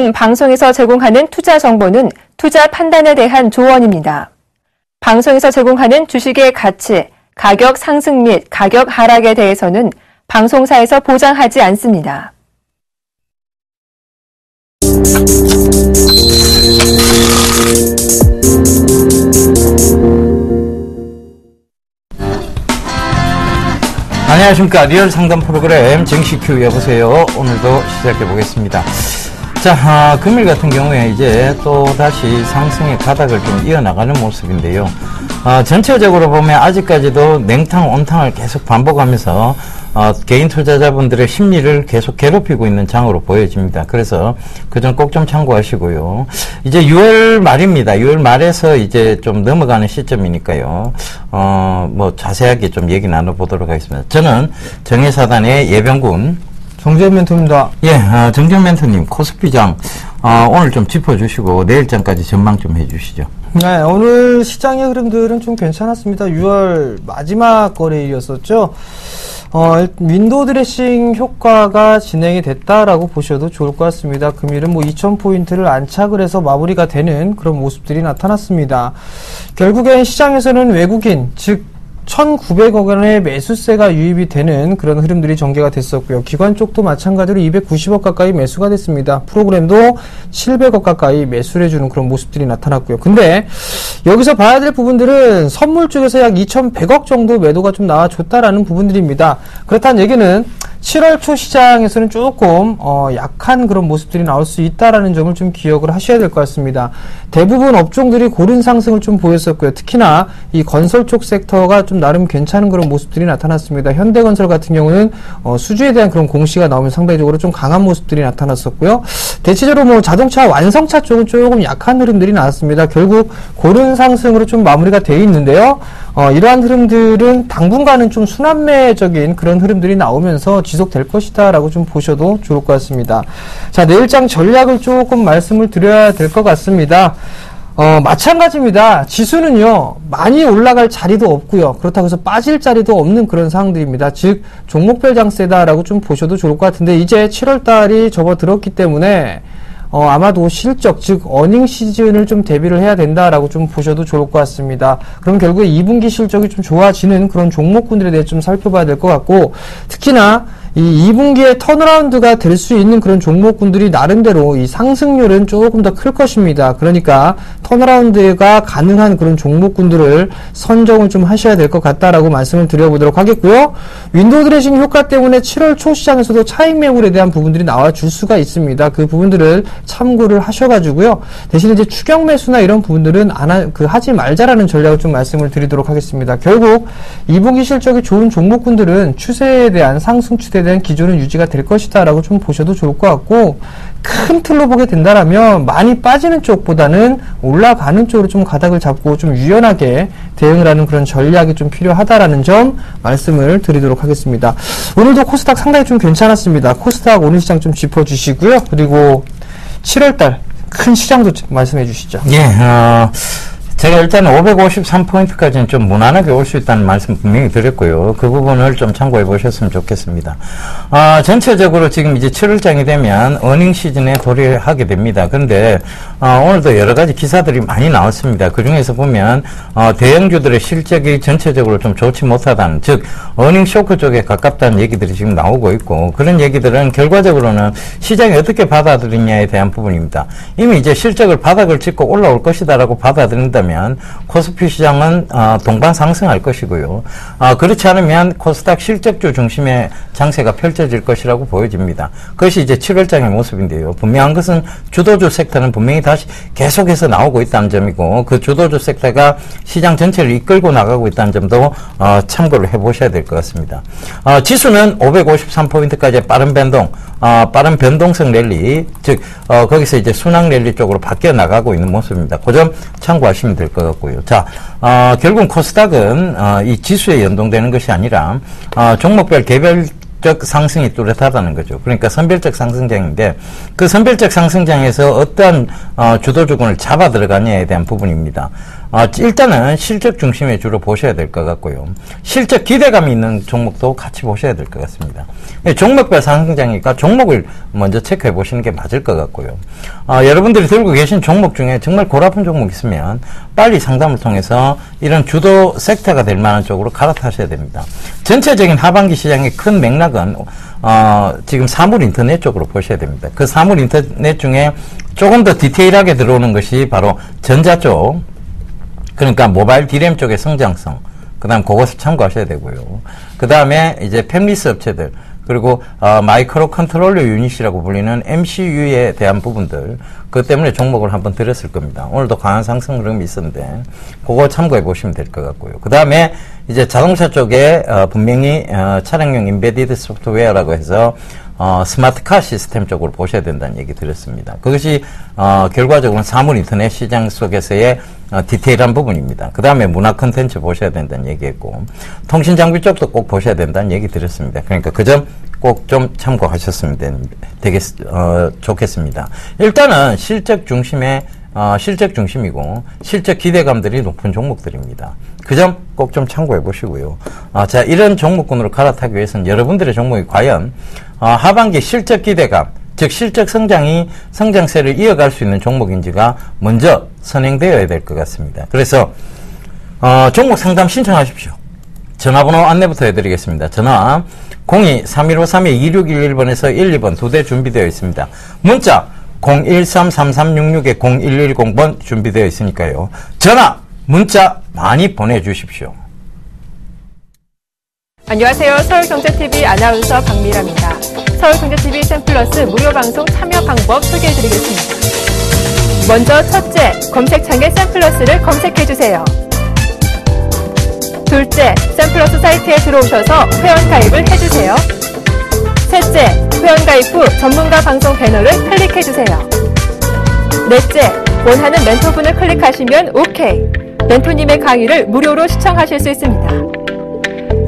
본 방송에서 제공하는 투자 정보는 투자 판단에 대한 조언입니다. 방송에서 제공하는 주식의 가치, 가격 상승 및 가격 하락에 대해서는 방송사에서 보장하지 않습니다. 안녕하십니까. 리얼 상담 프로그램 정식큐 여보세요. 오늘도 시작해 보겠습니다. 자, 금일 같은 경우에 이제 또 다시 상승의 가닥을 좀 이어나가는 모습인데요. 전체적으로 보면 아직까지도 냉탕, 온탕을 계속 반복하면서 개인 투자자분들의 심리를 계속 괴롭히고 있는 장으로 보여집니다. 그래서 그 점 꼭 좀 참고하시고요. 이제 6월 말입니다. 6월 말에서 이제 좀 넘어가는 시점이니까요. 뭐 자세하게 좀 얘기 나눠보도록 하겠습니다. 저는 정예사단의 예병군 정재현 멘토입니다. 예, 정재현 멘토님, 코스피장, 오늘 좀 짚어주시고, 내일장까지 전망 좀 해주시죠. 네, 오늘 시장의 흐름들은 좀 괜찮았습니다. 6월 마지막 거래일이었었죠. 윈도우 드레싱 효과가 진행이 됐다라고 보셔도 좋을 것 같습니다. 금일은 뭐 2000포인트를 안착을 해서 마무리가 되는 그런 모습들이 나타났습니다. 결국엔 시장에서는 외국인, 즉 1,900억 원의 매수세가 유입이 되는 그런 흐름들이 전개가 됐었고요. 기관 쪽도 마찬가지로 290억 가까이 매수가 됐습니다. 프로그램도 700억 가까이 매수를 해주는 그런 모습들이 나타났고요. 근데 여기서 봐야 될 부분들은 선물 쪽에서 약 2,100억 정도 매도가 좀 나와줬다라는 부분들입니다. 그렇다는 얘기는 7월 초 시장에서는 조금 약한 그런 모습들이 나올 수 있다라는 점을 좀 기억을 하셔야 될 것 같습니다. 대부분 업종들이 고른 상승을 좀 보였었고요. 특히나 이 건설 쪽 섹터가 좀 나름 괜찮은 그런 모습들이 나타났습니다. 현대건설 같은 경우는 수주에 대한 그런 공시가 나오면 상대적으로 좀 강한 모습들이 나타났었고요. 대체적으로 뭐 자동차 완성차 쪽은 조금 약한 흐름들이 나왔습니다. 결국 고른 상승으로 좀 마무리가 되어 있는데요. 이러한 흐름들은 당분간은 좀 순환매적인 그런 흐름들이 나오면서 지속될 것이다 라고 좀 보셔도 좋을 것 같습니다. 자, 내일장 전략을 조금 말씀을 드려야 될 것 같습니다. 마찬가지입니다. 지수는요, 많이 올라갈 자리도 없고요. 그렇다고 해서 빠질 자리도 없는 그런 상황들입니다. 즉, 종목별 장세다라고 좀 보셔도 좋을 것 같은데, 이제 7월달이 접어들었기 때문에, 아마도 실적, 즉, 어닝 시즌을 좀 대비를 해야 된다라고 좀 보셔도 좋을 것 같습니다. 그럼 결국에 2분기 실적이 좀 좋아지는 그런 종목군들에 대해 좀 살펴봐야 될 것 같고, 특히나, 이 2분기에 턴어라운드가 될 수 있는 그런 종목군들이 나름대로 이 상승률은 조금 더 클 것입니다. 그러니까 턴어라운드가 가능한 그런 종목군들을 선정을 좀 하셔야 될 것 같다라고 말씀을 드려보도록 하겠고요. 윈도우 드레싱 효과 때문에 7월 초 시장에서도 차익 매물에 대한 부분들이 나와줄 수가 있습니다. 그 부분들을 참고를 하셔가지고요. 대신에 이제 추격 매수나 이런 부분들은 하지 말자라는 전략을 좀 말씀을 드리도록 하겠습니다. 결국 2분기 실적이 좋은 종목군들은 추세에 대한 상승 추세에 대한 기조는 유지가 될 것이다 라고 좀 보셔도 좋을 것 같고, 큰 틀로 보게 된다라면 많이 빠지는 쪽보다는 올라가는 쪽으로 좀 가닥을 잡고 좀 유연하게 대응을 하는 그런 전략이 좀 필요하다라는 점 말씀을 드리도록 하겠습니다. 오늘도 코스닥 상당히 좀 괜찮았습니다. 코스닥 오늘 시장 좀 짚어주시고요. 그리고 7월달 큰 시장도 말씀해 주시죠. 예, 제가 일단 553포인트까지는 좀 무난하게 올 수 있다는 말씀 분명히 드렸고요. 그 부분을 좀 참고해 보셨으면 좋겠습니다. 전체적으로 지금 이제 7월장이 되면 어닝 시즌에 도래하게 됩니다. 그런데 오늘도 여러 가지 기사들이 많이 나왔습니다. 그 중에서 보면 대형주들의 실적이 전체적으로 좀 좋지 못하다는, 즉 어닝 쇼크 쪽에 가깝다는 얘기들이 지금 나오고 있고, 그런 얘기들은 결과적으로는 시장이 어떻게 받아들이냐에 대한 부분입니다. 이미 이제 실적을 바닥을 찍고 올라올 것이다라고 받아들인다면 코스피 시장은 동반 상승할 것이고요. 그렇지 않으면 코스닥 실적주 중심의 장세가 펼쳐질 것이라고 보여집니다. 그것이 이제 7월장의 모습인데요. 분명한 것은 주도주 섹터는 분명히 다시 계속해서 나오고 있다는 점이고, 그 주도주 섹터가 시장 전체를 이끌고 나가고 있다는 점도 참고를 해보셔야 될 것 같습니다. 지수는 553포인트까지의 빠른 변동성 랠리, 즉 거기서 이제 순항 랠리 쪽으로 바뀌어 나가고 있는 모습입니다. 그 점 참고하시면 될 것 같고요. 자, 결국 코스닥은 이 지수에 연동되는 것이 아니라 종목별 개별적 상승이 뚜렷하다는 거죠. 그러니까 선별적 상승장인데, 그 선별적 상승장에서 어떠한 주도주군을 잡아 들어가냐에 대한 부분입니다. 일단은 실적 중심에 주로 보셔야 될 것 같고요. 실적 기대감이 있는 종목도 같이 보셔야 될 것 같습니다. 종목별 상승장이니까 종목을 먼저 체크해 보시는 게 맞을 것 같고요. 여러분들이 들고 계신 종목 중에 정말 골아픈 종목 있으면 빨리 상담을 통해서 이런 주도 섹터가 될 만한 쪽으로 갈아타셔야 됩니다. 전체적인 하반기 시장의 큰 맥락은 지금 사물 인터넷 쪽으로 보셔야 됩니다. 그 사물 인터넷 중에 조금 더 디테일하게 들어오는 것이 바로 전자 쪽, 그러니까 모바일 디램 쪽의 성장성, 그 다음 그것을 참고하셔야 되고요. 그 다음에 이제 팹리스 업체들, 그리고 마이크로 컨트롤러 유닛이라고 불리는 MCU에 대한 부분들, 그것 때문에 종목을 한번 들었을 겁니다. 오늘도 강한 상승 흐름이 있었는데 그거 참고해 보시면 될 것 같고요. 그 다음에 이제 자동차 쪽에 분명히 차량용 인베디드 소프트웨어라고 해서 스마트카 시스템 쪽으로 보셔야 된다는 얘기 드렸습니다. 그것이 결과적으로는 사물 인터넷 시장 속에서의 디테일한 부분입니다. 그 다음에 문화 콘텐츠 보셔야 된다는 얘기했고, 통신 장비 쪽도 꼭 보셔야 된다는 얘기 드렸습니다. 그러니까 그 점 꼭 좀 참고하셨으면 좋겠습니다. 일단은 실적 중심이고 실적 기대감들이 높은 종목들입니다. 그 점 꼭 좀 참고해 보시고요. 자, 이런 종목군으로 갈아타기 위해서는 여러분들의 종목이 과연 하반기 실적 기대감, 즉 실적 성장세를 이어갈 수 있는 종목인지가 먼저 선행되어야 될 것 같습니다. 그래서 종목 상담 신청하십시오. 전화번호 안내부터 해드리겠습니다. 전화 02-3153-2611번에서 1, 2번 2대 준비되어 있습니다. 문자 013-3366-0110번 준비되어 있으니까요. 전화, 문자 많이 보내주십시오. 안녕하세요. 서울경제TV 아나운서 박미라입니다. 서울경제TV 샘플러스 무료 방송 참여 방법 소개해드리겠습니다. 먼저 첫째, 검색창에 샘플러스를 검색해주세요. 둘째, 샘플러스 사이트에 들어오셔서 회원가입을 해주세요. 셋째, 회원가입 후 전문가 방송 배너를 클릭해주세요. 넷째, 원하는 멘토분을 클릭하시면 OK. 멘토님의 강의를 무료로 시청하실 수 있습니다.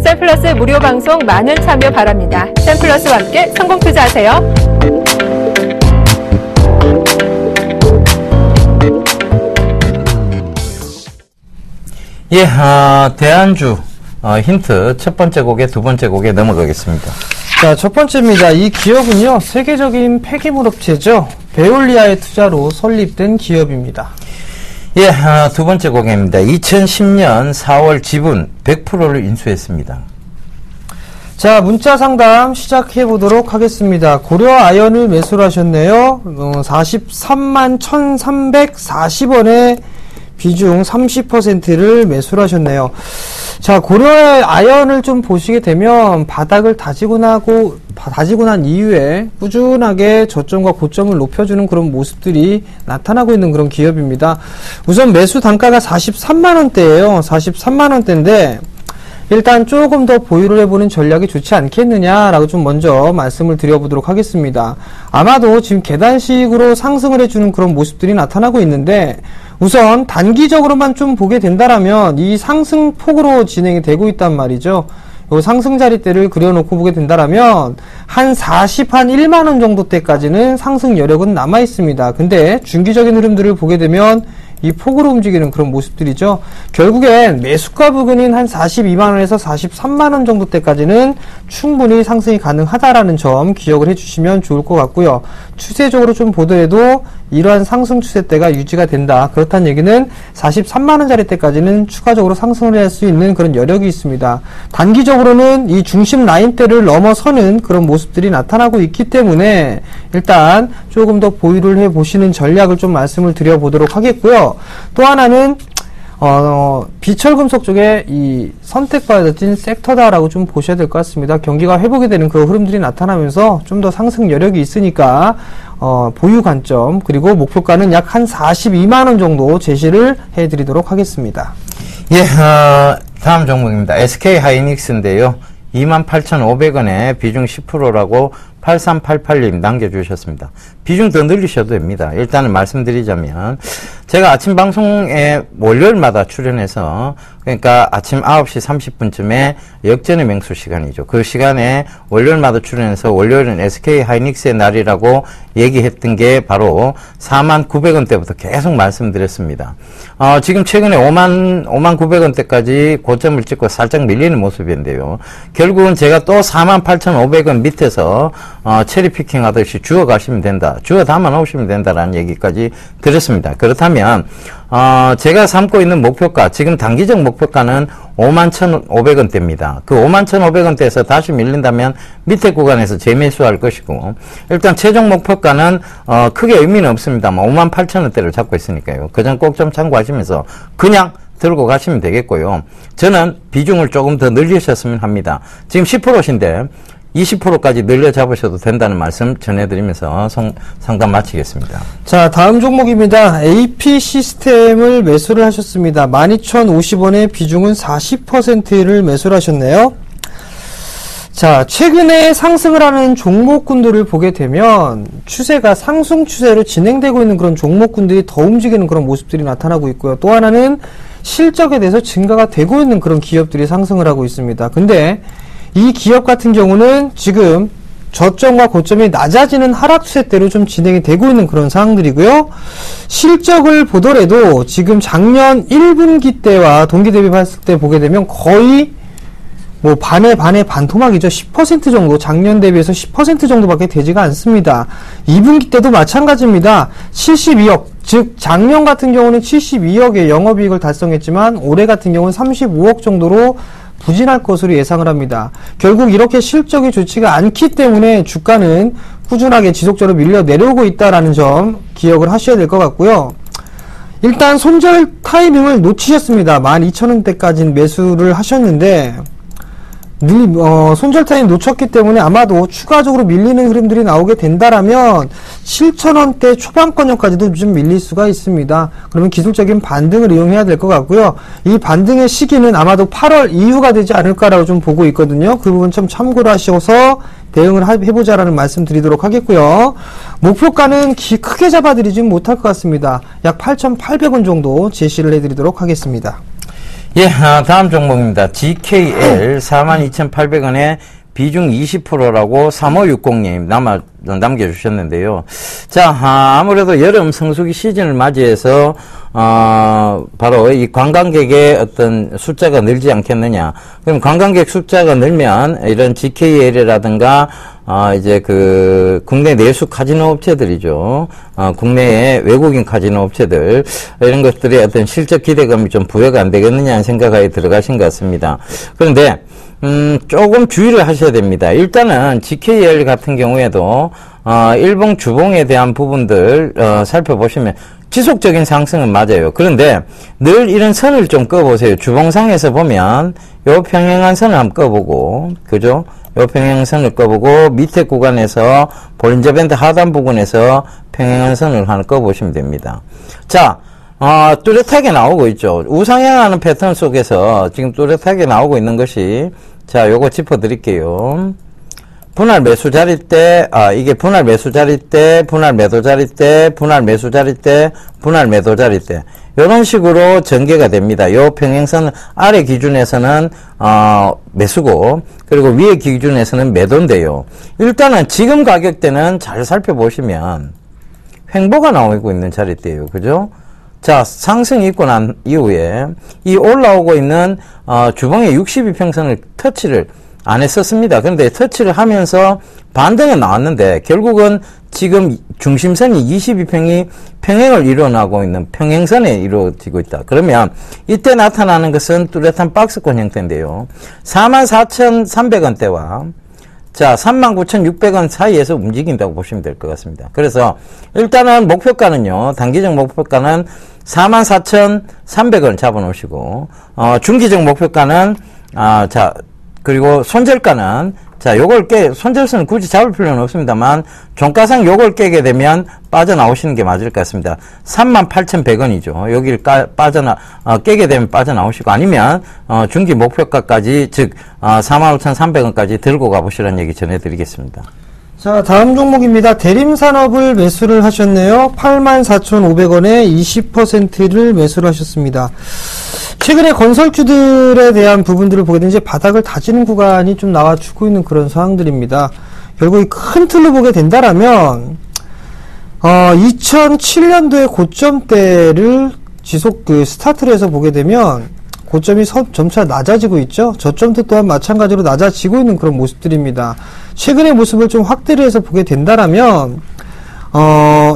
샘플러스 무료 방송 많은 참여 바랍니다. 샘플러스와 함께 성공 투자하세요. 예, 대안주 힌트 첫 번째 곡에 두 번째 곡에 넘어가겠습니다. 자, 첫 번째입니다. 이 기업은요, 세계적인 폐기물 업체죠. 베올리아의 투자로 설립된 기업입니다. 예, 두 번째 곡입니다. 2010년 4월 지분 100%를 인수했습니다. 자, 문자 상담 시작해 보도록 하겠습니다. 고려 아연을 매수를 하셨네요. 43만 1,340원에 비중 30%를 매수를 하셨네요. 자, 고려의 아연을 좀 보시게 되면 바닥을 다지고 난 이후에 꾸준하게 저점과 고점을 높여주는 그런 모습들이 나타나고 있는 그런 기업입니다. 우선 매수 단가가 43만원대예요. 43만원대인데 일단 조금 더 보유를 해보는 전략이 좋지 않겠느냐라고 좀 먼저 말씀을 드려보도록 하겠습니다. 아마도 지금 계단식으로 상승을 해주는 그런 모습들이 나타나고 있는데 우선 단기적으로만 좀 보게 된다라면 이 상승폭으로 진행이 되고 있단 말이죠. 요 상승 자리대를 그려놓고 보게 된다라면 한 1만원 정도 때까지는 상승 여력은 남아 있습니다. 근데 중기적인 흐름들을 보게 되면 이 폭으로 움직이는 그런 모습들이죠. 결국엔 매수가 부근인 한 42만원에서 43만원 정도 때까지는 충분히 상승이 가능하다라는 점 기억을 해주시면 좋을 것 같고요. 추세적으로 좀 보더라도 이러한 상승 추세대가 유지가 된다. 그렇다는 얘기는 43만원짜리 때까지는 추가적으로 상승을 할 수 있는 그런 여력이 있습니다. 단기적으로는 이 중심 라인대를 넘어서는 그런 모습들이 나타나고 있기 때문에 일단 조금 더 보유를 해보시는 전략을 좀 말씀을 드려보도록 하겠고요. 또 하나는 비철금속 쪽에 이 선택받은 섹터다라고 좀 보셔야 될 것 같습니다. 경기가 회복이 되는 그런 흐름들이 나타나면서 좀 더 상승 여력이 있으니까 보유 관점 그리고 목표가는 약 한 42만원 정도 제시를 해드리도록 하겠습니다. 예, 다음 종목입니다. SK 하이닉스인데요. 28,500원에 비중 10%라고 8388님 남겨주셨습니다. 비중 더 늘리셔도 됩니다. 일단은 말씀드리자면, 제가 아침 방송에 월요일마다 출연해서, 그러니까 아침 9시 30분쯤에 역전의 맹수 시간이죠. 그 시간에 월요일마다 출연해서 월요일은 SK 하이닉스의 날이라고 얘기했던 게 바로 49,900원대부터 계속 말씀드렸습니다. 지금 최근에 59,900원대까지 고점을 찍고 살짝 밀리는 모습인데요. 결국은 제가 또 48,500원 밑에서 체리피킹 하듯이 주워 가시면 된다. 주워 담아 놓으시면 된다라는 얘기까지 드렸습니다. 그렇다면 제가 삼고 있는 목표가, 지금 단기적 목표가는 51,500원대입니다. 그 51,500원대에서 다시 밀린다면 밑에 구간에서 재매수할 것이고, 일단 최종 목표가는 크게 의미는 없습니다만 58,000원대를 잡고 있으니까요. 그 점 꼭 좀 참고하시면서 그냥 들고 가시면 되겠고요. 저는 비중을 조금 더 늘리셨으면 합니다. 지금 10%신데 20%까지 늘려 잡으셔도 된다는 말씀 전해드리면서 상담 마치겠습니다. 자, 다음 종목입니다. AP 시스템을 매수를 하셨습니다. 12,050원에 비중은 40%를 매수를 하셨네요. 자, 최근에 상승을 하는 종목군들을 보게 되면 추세가 상승 추세로 진행되고 있는 그런 종목군들이 더 움직이는 그런 모습들이 나타나고 있고요. 또 하나는 실적에 대해서 증가가 되고 있는 그런 기업들이 상승을 하고 있습니다. 근데 이 기업 같은 경우는 지금 저점과 고점이 낮아지는 하락 추세대로 좀 진행이 되고 있는 그런 상황들이고요. 실적을 보더라도 지금 작년 1분기 때와 동기 대비했을 때 보게 되면 거의 뭐 반의 반토막이죠. 10% 정도, 작년 대비해서 10% 정도밖에 되지가 않습니다. 2분기 때도 마찬가지입니다. 72억, 즉 작년 같은 경우는 72억의 영업이익을 달성했지만 올해 같은 경우는 35억 정도로 부진할 것으로 예상을 합니다. 결국 이렇게 실적이 좋지가 않기 때문에 주가는 꾸준하게 지속적으로 밀려 내려오고 있다는 점 기억을 하셔야 될 것 같고요. 일단 손절 타이밍을 놓치셨습니다. 12,000원대까지 매수를 하셨는데 손절 타이밍 놓쳤기 때문에 아마도 추가적으로 밀리는 흐름들이 나오게 된다라면 7,000원대 초반권역까지도 좀 밀릴 수가 있습니다. 그러면 기술적인 반등을 이용해야 될 것 같고요. 이 반등의 시기는 아마도 8월 이후가 되지 않을까라고 좀 보고 있거든요. 그 부분 좀 참고를 하셔서 대응을 해보자라는 말씀 드리도록 하겠고요. 목표가는 크게 잡아드리진 못할 것 같습니다. 약 8,800원 정도 제시를 해드리도록 하겠습니다. 예, 다음 종목입니다. GKL 42,800원에 비중 20%라고 3560님 남겨주셨는데요. 자, 아무래도 여름 성수기 시즌을 맞이해서, 바로 이 관광객의 어떤 숫자가 늘지 않겠느냐. 그럼 관광객 숫자가 늘면 이런 GKL이라든가, 이제 국내 내수 카지노 업체들이죠. 국내의 외국인 카지노 업체들, 이런 것들의 어떤 실적 기대감이 좀 부여가 안 되겠느냐 하는 생각에 들어가신 것 같습니다. 그런데, 조금 주의를 하셔야 됩니다. 일단은 GKL 같은 경우에도 일봉 주봉에 대한 부분들 살펴보시면 지속적인 상승은 맞아요. 그런데 늘 이런 선을 좀 꺼보세요. 주봉상에서 보면 요 평행한 선을 한번 꺼보고, 그죠? 요 평행선을 꺼보고 밑에 구간에서 볼린저 밴드 하단 부분에서 평행한 선을 하나 꺼보시면 됩니다. 자, 뚜렷하게 나오고 있죠. 우상향하는 패턴 속에서 지금 뚜렷하게 나오고 있는 것이, 자, 요거 짚어드릴게요. 분할 매수 자리 때, 이게 분할 매수 자리 때, 분할 매도 자리 때, 분할 매수 자리 때, 분할 매도 자리 때. 요런 식으로 전개가 됩니다. 요 평행선 아래 기준에서는, 매수고, 그리고 위에 기준에서는 매도인데요. 일단은 지금 가격대는 잘 살펴보시면, 횡보가 나오고 있는 자리대예요. 그죠? 자, 상승이 있고 난 이후에 이 올라오고 있는 주봉의 62평선을 터치를 안 했었습니다. 그런데 터치를 하면서 반등이 나왔는데 결국은 지금 중심선이 22평이 평행을 이루어나고 있는 평행선에 이루어지고 있다. 그러면 이때 나타나는 것은 뚜렷한 박스권 형태인데요. 44,300원대와 자, 39,600원 사이에서 움직인다고 보시면 될 것 같습니다. 그래서 일단은 목표가는요, 단기적 목표가는 44,300원 잡아놓으시고, 중기적 목표가는, 자, 그리고 손절가는, 자, 손절선을 굳이 잡을 필요는 없습니다만, 종가상 요걸 깨게 되면 빠져나오시는 게 맞을 것 같습니다. 38,100원이죠. 여기를 깨게 되면 빠져나오시고, 아니면, 중기 목표가까지, 즉, 45,300원까지 들고 가보시라는 얘기 전해드리겠습니다. 자, 다음 종목입니다. 대림산업을 매수를 하셨네요. 84,500원에 20%를 매수를 하셨습니다. 최근에 건설주들에 대한 부분들을 보게 되면 이제 바닥을 다지는 구간이 좀 나와주고 있는 그런 상황들입니다. 결국 이 큰 틀로 보게 된다라면 2007년도의 고점대를 스타트를 해서 보게 되면 고점이 점차 낮아지고 있죠. 저점도 또한 마찬가지로 낮아지고 있는 그런 모습들입니다. 최근의 모습을 좀 확대를 해서 보게 된다라면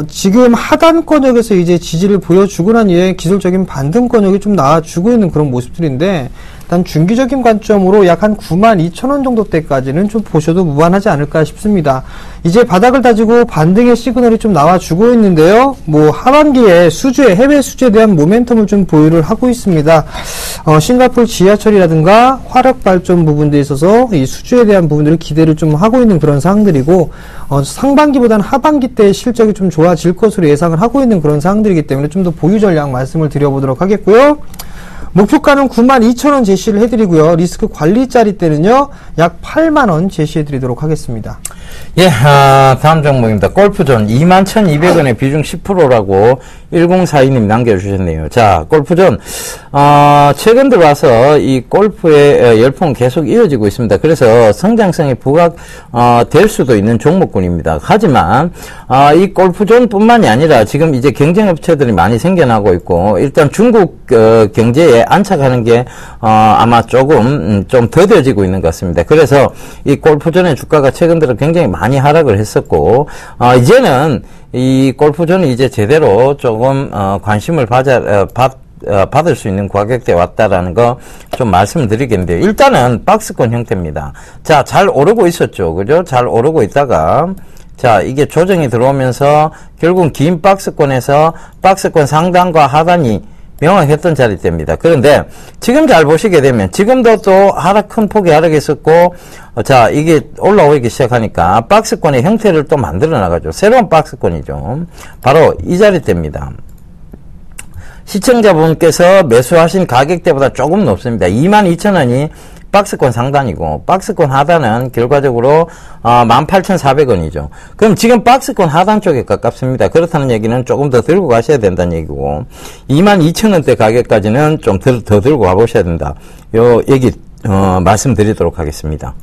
지금 하단권역에서 이제 지지를 보여주고 난 이후에 기술적인 반등권역이 좀 나와주고 있는 그런 모습들인데, 일단 중기적인 관점으로 약 한 92,000원 정도 때까지는 좀 보셔도 무방하지 않을까 싶습니다. 이제 바닥을 다지고 반등의 시그널이 좀 나와주고 있는데요. 하반기에 해외 수주에 대한 모멘텀을 좀 보유를 하고 있습니다. 싱가포르 지하철이라든가 화력 발전 부분들에 있어서 이 수주에 대한 부분들을 기대를 좀 하고 있는 그런 상황들이고, 상반기보다는 하반기 때 실적이 좀 좋아질 것으로 예상을 하고 있는 그런 상황들이기 때문에 좀 더 보유 전략 말씀을 드려보도록 하겠고요. 목표가는 92,000원 제시를 해드리고요. 리스크 관리짜리 때는요, 약 8만원 제시해드리도록 하겠습니다. 예, 다음 종목입니다. 골프존 21,200원에 비중 10%라고 1042님 남겨주셨네요. 자, 골프존, 최근 들어와서 이 골프의 열풍은 계속 이어지고 있습니다. 그래서 성장성이 부각될 수도 있는 종목군입니다. 하지만, 이 골프존 뿐만이 아니라 지금 이제 경쟁업체들이 많이 생겨나고 있고, 일단 중국 경제에 안착하는 게, 아마 조금, 좀 더뎌지고 있는 것 같습니다. 그래서 이 골프존의 주가가 최근 들어 굉장히 많이 하락을 했었고, 이제는 이 골프존이 이제 제대로 조금, 관심을 받을 수 있는 가격대에 왔다라는 거 좀 말씀을 드리겠는데요. 일단은 박스권 형태입니다. 자, 잘 오르고 있었죠. 그죠? 잘 오르고 있다가, 자, 이게 조정이 들어오면서 결국은 긴 박스권에서 박스권 상단과 하단이 명확했던 자리대입니다. 그런데 지금 잘 보시게 되면 지금도 또 큰 폭의 하락했었고, 자, 이게 올라오기 시작하니까 박스권의 형태를 또 만들어 나가죠. 새로운 박스권이죠. 바로 이 자리대입니다. 시청자분께서 매수하신 가격대보다 조금 높습니다. 22,000원이 박스권 상단이고, 박스권 하단은 결과적으로 18,400원이죠. 그럼 지금 박스권 하단 쪽에 가깝습니다. 그렇다는 얘기는 조금 더 들고 가셔야 된다는 얘기고, 22,000원대 가격까지는 좀 더 들고 가보셔야 된다. 요 얘기 말씀드리도록 하겠습니다.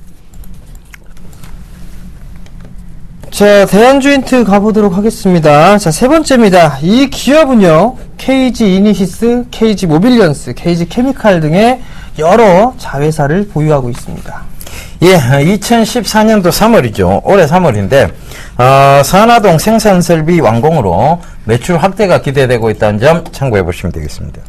자, 대한조인트 가보도록 하겠습니다. 자, 세 번째입니다. 이 기업은요, KG 이니시스, KG 모빌리언스, KG 케미칼 등의 여러 자회사를 보유하고 있습니다. 예, 2014년도 3월이죠. 올해 3월인데, 선화동 생산설비 완공으로 매출 확대가 기대되고 있다는 점 참고해 보시면 되겠습니다.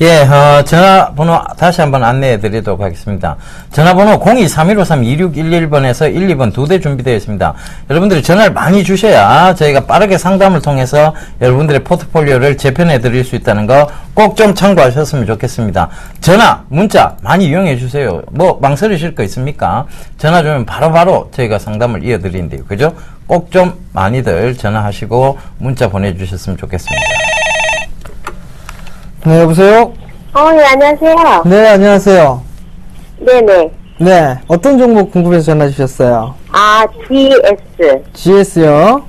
예, 전화번호 다시 한번 안내해 드리도록 하겠습니다. 전화번호 02-3153-2611번에서 1, 2번 2대 준비되어 있습니다. 여러분들이 전화를 많이 주셔야 저희가 빠르게 상담을 통해서 여러분들의 포트폴리오를 재편해 드릴 수 있다는 거 꼭 좀 참고하셨으면 좋겠습니다. 전화, 문자 많이 이용해 주세요. 망설이실 거 있습니까? 전화 주면 바로바로 저희가 상담을 이어 드리는데요. 그죠? 꼭 좀 많이들 전화하시고 문자 보내주셨으면 좋겠습니다. 네, 여보세요? 네, 안녕하세요. 네, 안녕하세요. 네네. 네, 어떤 종목 궁금해서 전화 주셨어요? GS. GS요?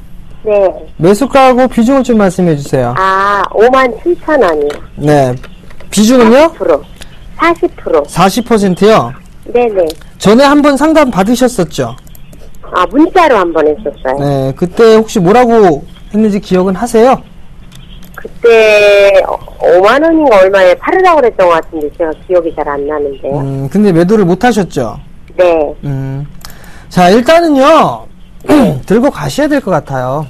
네. 매수가하고 비중을 좀 말씀해 주세요. 57,000원이요. 네. 비중은요? 40%. 40%요? 네네. 전에 한번 상담 받으셨었죠? 문자로 한번 했었어요. 네, 그때 혹시 뭐라고 했는지 기억은 하세요? 그때 5만원인가 얼마에 팔으라고 그랬던 것 같은데 제가 기억이 잘 안 나는데요. 근데 매도를 못 하셨죠? 네. 자, 일단은요, 들고 가셔야 될 것 같아요.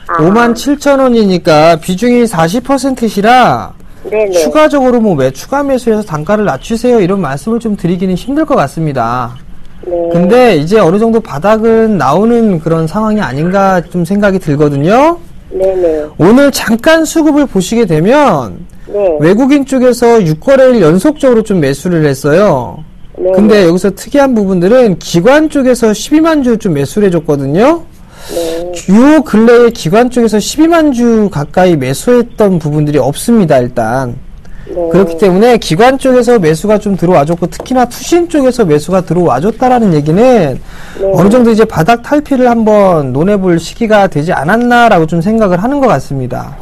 57,000원이니까 비중이 40%시라 네네. 추가적으로 추가 매수해서 단가를 낮추세요 이런 말씀을 좀 드리기는 힘들 것 같습니다. 네. 근데 이제 어느 정도 바닥은 나오는 그런 상황이 아닌가 좀 생각이 들거든요. 네네. 오늘 잠깐 수급을 보시게 되면 네. 외국인 쪽에서 6거래일 연속적으로 좀 매수를 했어요. 네. 근데 여기서 특이한 부분들은 기관 쪽에서 12만 주 좀 매수를 해줬거든요. 네. 요 근래에 기관 쪽에서 12만 주 가까이 매수했던 부분들이 없습니다, 일단. 네. 그렇기 때문에 기관 쪽에서 매수가 좀 들어와줬고 특히나 투신 쪽에서 매수가 들어와줬다라는 얘기는 네. 어느 정도 이제 바닥 탈피를 한번 논해볼 시기가 되지 않았나라고 좀 생각을 하는 것 같습니다.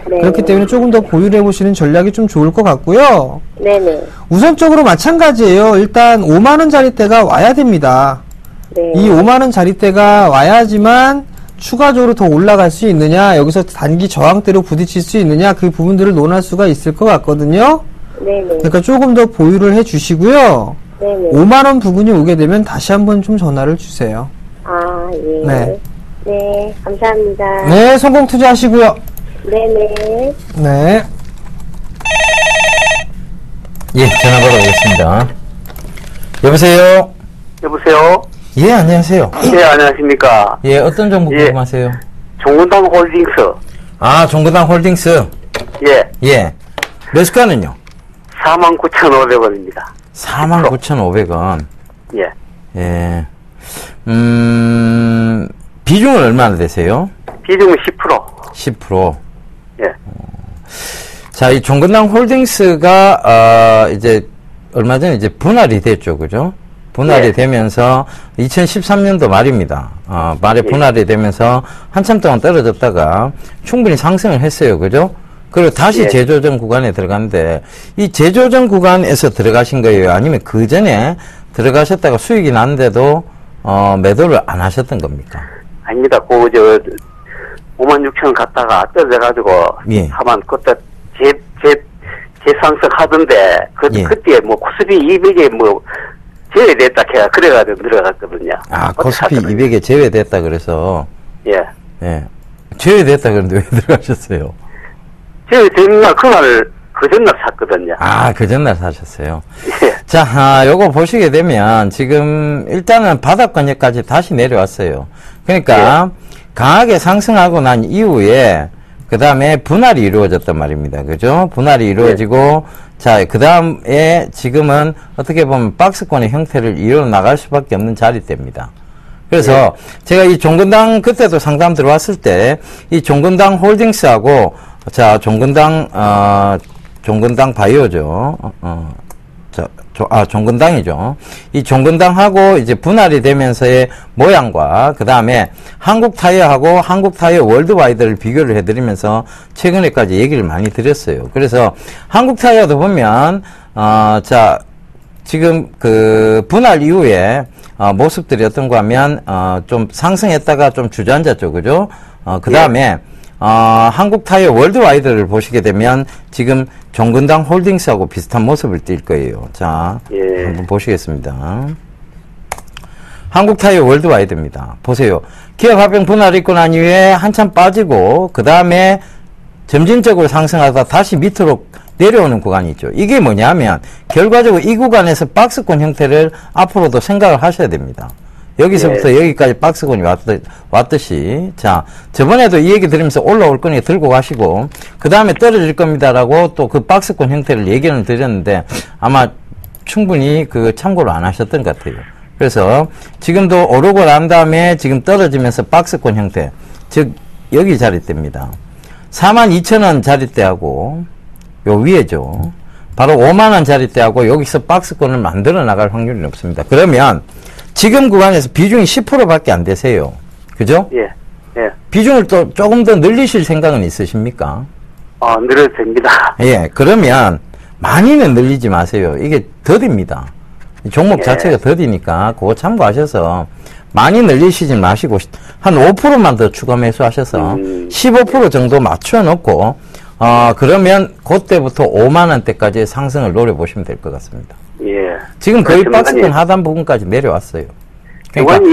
네. 그렇기 때문에 조금 더 보유를 해보시는 전략이 좀 좋을 것 같고요. 네네. 우선적으로 마찬가지예요. 일단 5만원 자리대가 와야 됩니다. 네. 이 5만원 자리대가 와야지만 추가적으로 더 올라갈 수 있느냐, 여기서 단기 저항대로 부딪힐 수 있느냐, 그 부분들을 논할 수가 있을 것 같거든요. 네네. 그러니까 조금 더 보유를 해 주시고요. 네네. 5만원 부분이 오게 되면 다시 한번 좀 전화를 주세요. 아, 예. 네. 네, 감사합니다. 네, 성공 투자하시고요. 네네. 네. 예, 전화 받아보겠습니다. 여보세요? 여보세요? 예, 안녕하세요. 예, 안녕하십니까. 예, 어떤 정보 예. 궁금하세요? 종근당 홀딩스. 아, 종근당 홀딩스. 예, 예. 매수가는요? 49,500원입니다. 49,500원. 예, 예. 비중은 얼마나 되세요? 비중은 10%. 10%. 예, 자, 이 종근당 홀딩스가, 이제, 얼마 전에 이제 분할이 됐죠. 그죠? 분할이 예. 되면서 2013년도 말입니다. 말에 예. 분할이 되면서 한참 동안 떨어졌다가 충분히 상승을 했어요. 그죠? 그리고 다시 예. 재조정 구간에 들어갔는데 이 재조정 구간에서 들어가신 거예요? 아니면 그 전에 들어가셨다가 수익이 났는데도 매도를 안 하셨던 겁니까? 아닙니다. 56,000원 갔다가 떨어져가지고, 예. 하만 그때 재상승 하던데, 예. 그때 뭐 코스피 200에 뭐, 제외됐다 해가 그래가지고 들어갔거든요. 코스피 200에 제외됐다 그래서 예. 예. 제외됐다 그런데 왜 들어가셨어요? 제외된 날, 그날, 그 전날 샀거든요. 그 전날 사셨어요. 예. 자, 요거 보시게 되면 지금 일단은 바닥권역까지 다시 내려왔어요. 그러니까 강하게 상승하고 난 이후에 그 다음에 분할이 이루어졌단 말입니다. 그죠? 분할이 이루어지고 자, 그 다음에 지금은 어떻게 보면 박스권의 형태를 이뤄 나갈 수밖에 없는 자리대입니다. 그래서 제가 이 종근당 그때도 상담 들어왔을 때 이 종근당 홀딩스하고 자, 종근당 바이오죠. 종근당이죠. 이 종근당하고 이제 분할이 되면서의 모양과 그 다음에 한국타이어하고 한국타이어 월드와이드를 비교를 해드리면서 최근에까지 얘기를 많이 드렸어요. 그래서 한국타이어도 보면 자, 지금 그 분할 이후에 모습들이 어떤가 하면 좀 상승했다가 좀 주저앉았죠. 그죠? 그 다음에 한국타이어 월드와이드를 보시게 되면 지금 종근당 홀딩스하고 비슷한 모습을 띌 거예요. 자, 예. 한번 보시겠습니다. 한국타이어 월드와이드입니다. 보세요. 기업 합병 분할 있고 난 이후에 한참 빠지고 그 다음에 점진적으로 상승하다 다시 밑으로 내려오는 구간이 있죠. 이게 뭐냐면 결과적으로 이 구간에서 박스권 형태를 앞으로도 생각을 하셔야 됩니다. 여기서부터 여기까지 박스권이 왔듯이 자, 저번에도 이 얘기 들으면서 올라올 거니 들고 가시고 그 다음에 떨어질 겁니다라고 또 그 박스권 형태를 얘기를 드렸는데 아마 충분히 그 참고를 안 하셨던 것 같아요. 그래서 지금도 오르고 난 다음에 지금 떨어지면서 박스권 형태, 즉 여기 자리대입니다. 42,000원 자리대하고 요 위에죠. 바로 5만원 자리대하고 여기서 박스권을 만들어 나갈 확률이 높습니다. 그러면 지금 구간에서 비중이 10%밖에 안 되세요. 그죠? 예. 예. 비중을 또 조금 더 늘리실 생각은 있으십니까? 늘어도 됩니다. 예, 그러면 많이는 늘리지 마세요. 이게 더딥니다. 종목 예. 자체가 더디니까 그거 참고하셔서 많이 늘리시지 마시고 한 5%만 더 추가 매수하셔서 15% 정도 맞춰 놓고 그러면 그때부터 5만 원대까지의 상승을 노려보시면 될 것 같습니다. 예. 지금 거의 그렇지만 박스권 아니, 하단 부분까지 내려왔어요. 이건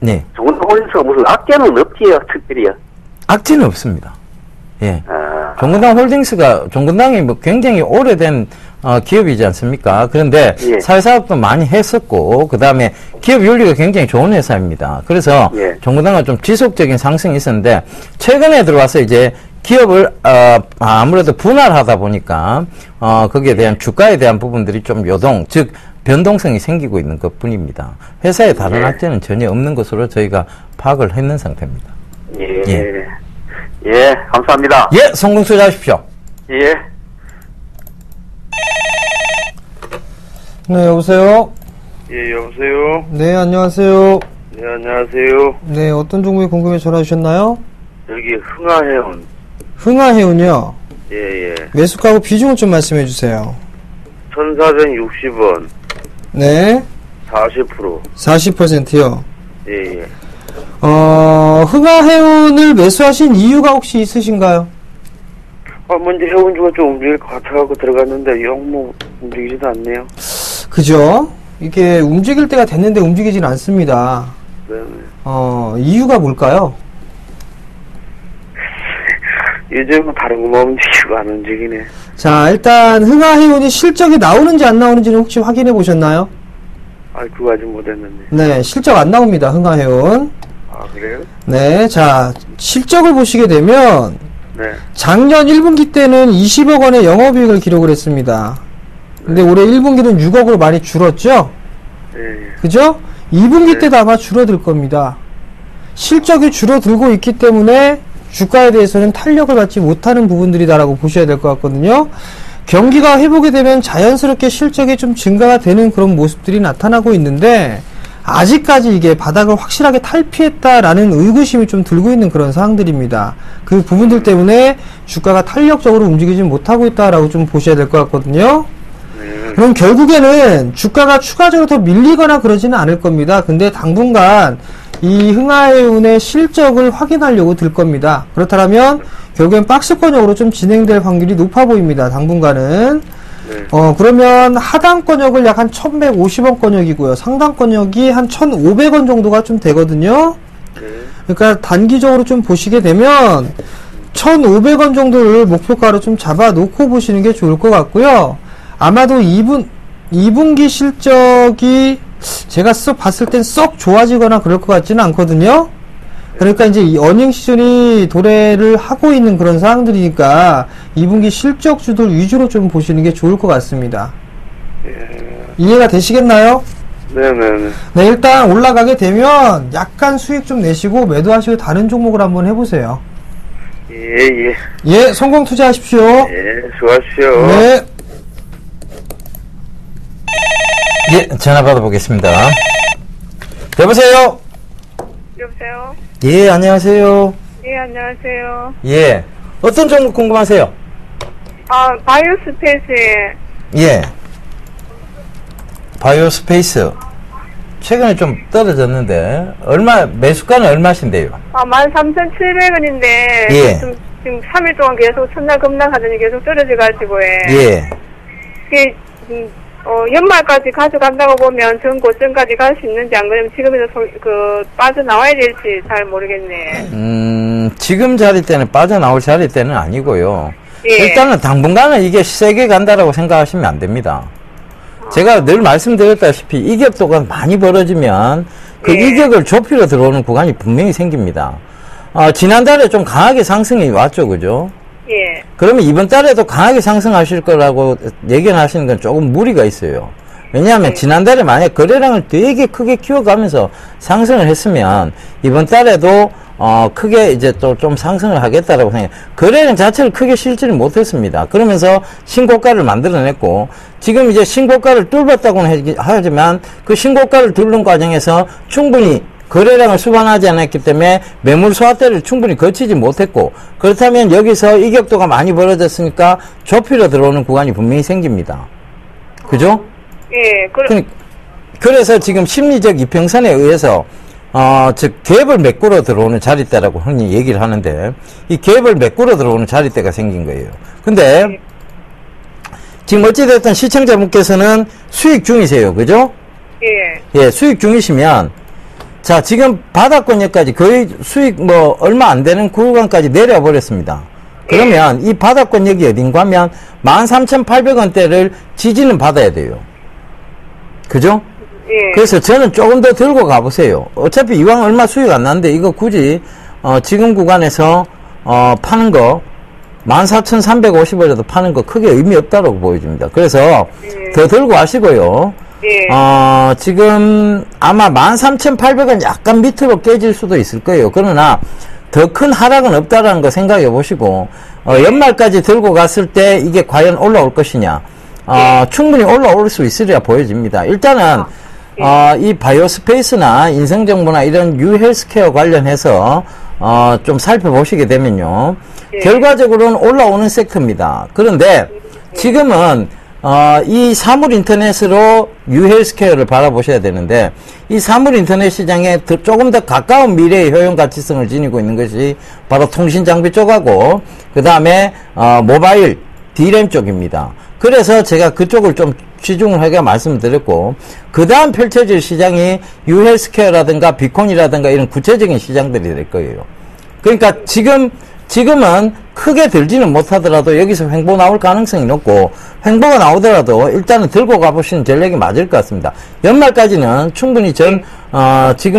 네. 종근당 홀딩스가 무슨 악재는 없지요, 특별히요. 악재는 없습니다. 예. 종근당 홀딩스가, 종근당이 뭐 굉장히 오래된 기업이지 않습니까? 그런데 예. 사회사업도 많이 했었고, 그 다음에 기업 윤리가 굉장히 좋은 회사입니다. 그래서 예. 종근당은 좀 지속적인 상승이 있었는데, 최근에 들어와서 이제 기업을 아무래도 분할하다 보니까 거기에 대한 주가에 대한 부분들이 좀 요동, 즉 변동성이 생기고 있는 것뿐입니다. 회사에 다른 악재는 전혀 없는 것으로 저희가 파악을 했는 상태입니다. 예. 예. 예, 감사합니다. 예, 성공 투자하십시오. 예. 네, 여보세요? 예, 여보세요? 네, 안녕하세요. 네, 안녕하세요. 네, 어떤 종목이 궁금해 전화 주셨나요? 여기 흥하해운. 흥하해운이요. 예, 예. 매수가하고 비중을 좀 말씀해 주세요. 1460원. 네, 40%. 40%요. 예, 예. 흥하해운을 매수하신 이유가 혹시 있으신가요? 먼저 해운주가 좀 움직일 것 같아갖고 들어갔는데, 영 뭐, 움직이지도 않네요. 그죠? 이게 움직일 때가 됐는데 움직이진 않습니다. 네네. 이유가 뭘까요? 요즘은 다른 것만 움직이고 안 움직이네. 자, 일단 흥하해운이 실적이 나오는지 안 나오는지는 혹시 확인해 보셨나요? 그거 아직 못했는데. 네, 실적 안 나옵니다. 흥하해운. 그래요? 네, 자, 실적을 보시게 되면 네. 작년 1분기 때는 20억 원의 영업이익을 기록을 했습니다. 근데 올해 1분기는 6억으로 많이 줄었죠? 예, 예. 그죠? 2분기 네. 때도 아마 줄어들 겁니다. 실적이 줄어들고 있기 때문에 주가에 대해서는 탄력을 받지 못하는 부분들이다라고 보셔야 될 것 같거든요. 경기가 회복이 되면 자연스럽게 실적이 좀 증가가 되는 그런 모습들이 나타나고 있는데 아직까지 이게 바닥을 확실하게 탈피했다라는 의구심이 좀 들고 있는 그런 상황들입니다. 그 부분들 때문에 주가가 탄력적으로 움직이지 못하고 있다라고 좀 보셔야 될 것 같거든요. 그럼 결국에는 주가가 추가적으로 더 밀리거나 그러지는 않을 겁니다. 근데 당분간 이 흥하해운의 실적을 확인하려고 들 겁니다. 그렇다면 결국엔 박스권역으로 좀 진행될 확률이 높아 보입니다. 당분간은. 그러면 하단권역을 약 한 1150원권역이고요. 상단권역이 한 1500원 정도가 좀 되거든요. 그러니까 단기적으로 좀 보시게 되면 1500원 정도를 목표가로 좀 잡아 놓고 보시는 게 좋을 것 같고요. 아마도 2분기 실적이 제가 봤을 땐 썩 좋아지거나 그럴 것 같지는 않거든요. 그러니까 이제 이 어닝 시즌이 도래를 하고 있는 그런 상황들이니까 2분기 실적주들 위주로 좀 보시는 게 좋을 것 같습니다. 이해가 되시겠나요? 네네네. 네, 일단 올라가게 되면 약간 수익 좀 내시고 매도하시고 다른 종목을 한번 해보세요. 예, 예. 예, 성공 투자하십시오. 예, 수고하십시오. 네. 예, 전화 받아보겠습니다. 여보세요? 여보세요? 예, 안녕하세요. 예, 안녕하세요. 예. 어떤 종목 궁금하세요? 바이오스페이스에, 예. 바이오스페이스. 최근에 좀 떨어졌는데, 매수가는 얼마신데요? 13,700원인데, 예. 지금 3일 동안 계속 첫날 급락하더니 계속 떨어져가지고, 예. 그게, 연말까지 가져간다고 보면 전 고점까지 갈 수 있는지 안 그러면 지금에서 빠져나와야 될지 잘 모르겠네. 지금 자리 때는 빠져나올 자리 때는 아니고요. 예. 일단은 당분간은 이게 세게 간다라고 생각하시면 안 됩니다. 제가 늘 말씀드렸다시피 이격도가 많이 벌어지면 그 예. 이격을 좁히러 들어오는 구간이 분명히 생깁니다. 지난달에 좀 강하게 상승이 왔죠, 그죠? 예. 그러면 이번 달에도 강하게 상승하실 거라고 예견 하시는 건 조금 무리가 있어요. 왜냐하면 지난달에 만약 거래량을 되게 크게 키워가면서 상승을 했으면 이번 달에도 크게 이제 또 좀 상승을 하겠다라고 생각해요. 거래량 자체를 크게 실지는 못했습니다. 그러면서 신고가를 만들어냈고 지금 이제 신고가를 뚫었다고는 하지만 그 신고가를 뚫는 과정에서 충분히 거래량을 수반하지 않았기 때문에 매물 소화대를 충분히 거치지 못했고 그렇다면 여기서 이격도가 많이 벌어졌으니까 좁히러 들어오는 구간이 분명히 생깁니다. 그죠? 예. 그래서 지금 심리적 이평선에 의해서 즉 갭을 메꾸러 들어오는 자리대라고 흔히 얘기를 하는데 이 갭을 메꾸러 들어오는 자리대가 생긴 거예요. 근데 지금 어찌됐든 시청자분께서는 수익 중이세요. 그죠? 예. 예, 수익 중이시면 자, 지금 바닥권역까지 거의 수익 얼마 안 되는 구간까지 내려버렸습니다. 그러면 이 바닥권역이 어딘가 하면 13,800원대를 지지는 받아야 돼요. 그죠? 예. 그래서 저는 조금 더 들고 가보세요. 어차피 이왕 얼마 수익 안 나는데 이거 굳이 지금 구간에서 파는 거 14,350원에도 파는 거 크게 의미 없다고 보여집니다. 그래서 더 들고 가시고요. 예. 지금 아마 13,800원 약간 밑으로 깨질 수도 있을 거예요. 그러나 더 큰 하락은 없다라는 거 생각해 보시고 연말까지 들고 갔을 때 이게 과연 올라올 것이냐. 충분히 올라올 수 있으리라 보여집니다. 일단은 이 바이오스페이스나 인성정보나 이런 유헬스케어 관련해서 좀 살펴보시게 되면요. 결과적으로는 올라오는 섹터입니다. 그런데 지금은 이 사물 인터넷으로 유헬스케어를 바라보셔야 되는데 이 사물 인터넷 시장에 조금 더 가까운 미래의 효용 가치성을 지니고 있는 것이 바로 통신 장비 쪽하고 그 다음에 모바일 D램 쪽입니다. 그래서 제가 그쪽을 좀 치중을 하게 말씀을 드렸고 그 다음 펼쳐질 시장이 유헬스케어라든가 비콘이라든가 이런 구체적인 시장들이 될 거예요. 그러니까 지금은 크게 들지는 못하더라도 여기서 횡보 나올 가능성이 높고 횡보가 나오더라도 일단은 들고 가보시는 전략이 맞을 것 같습니다. 연말까지는 충분히 지금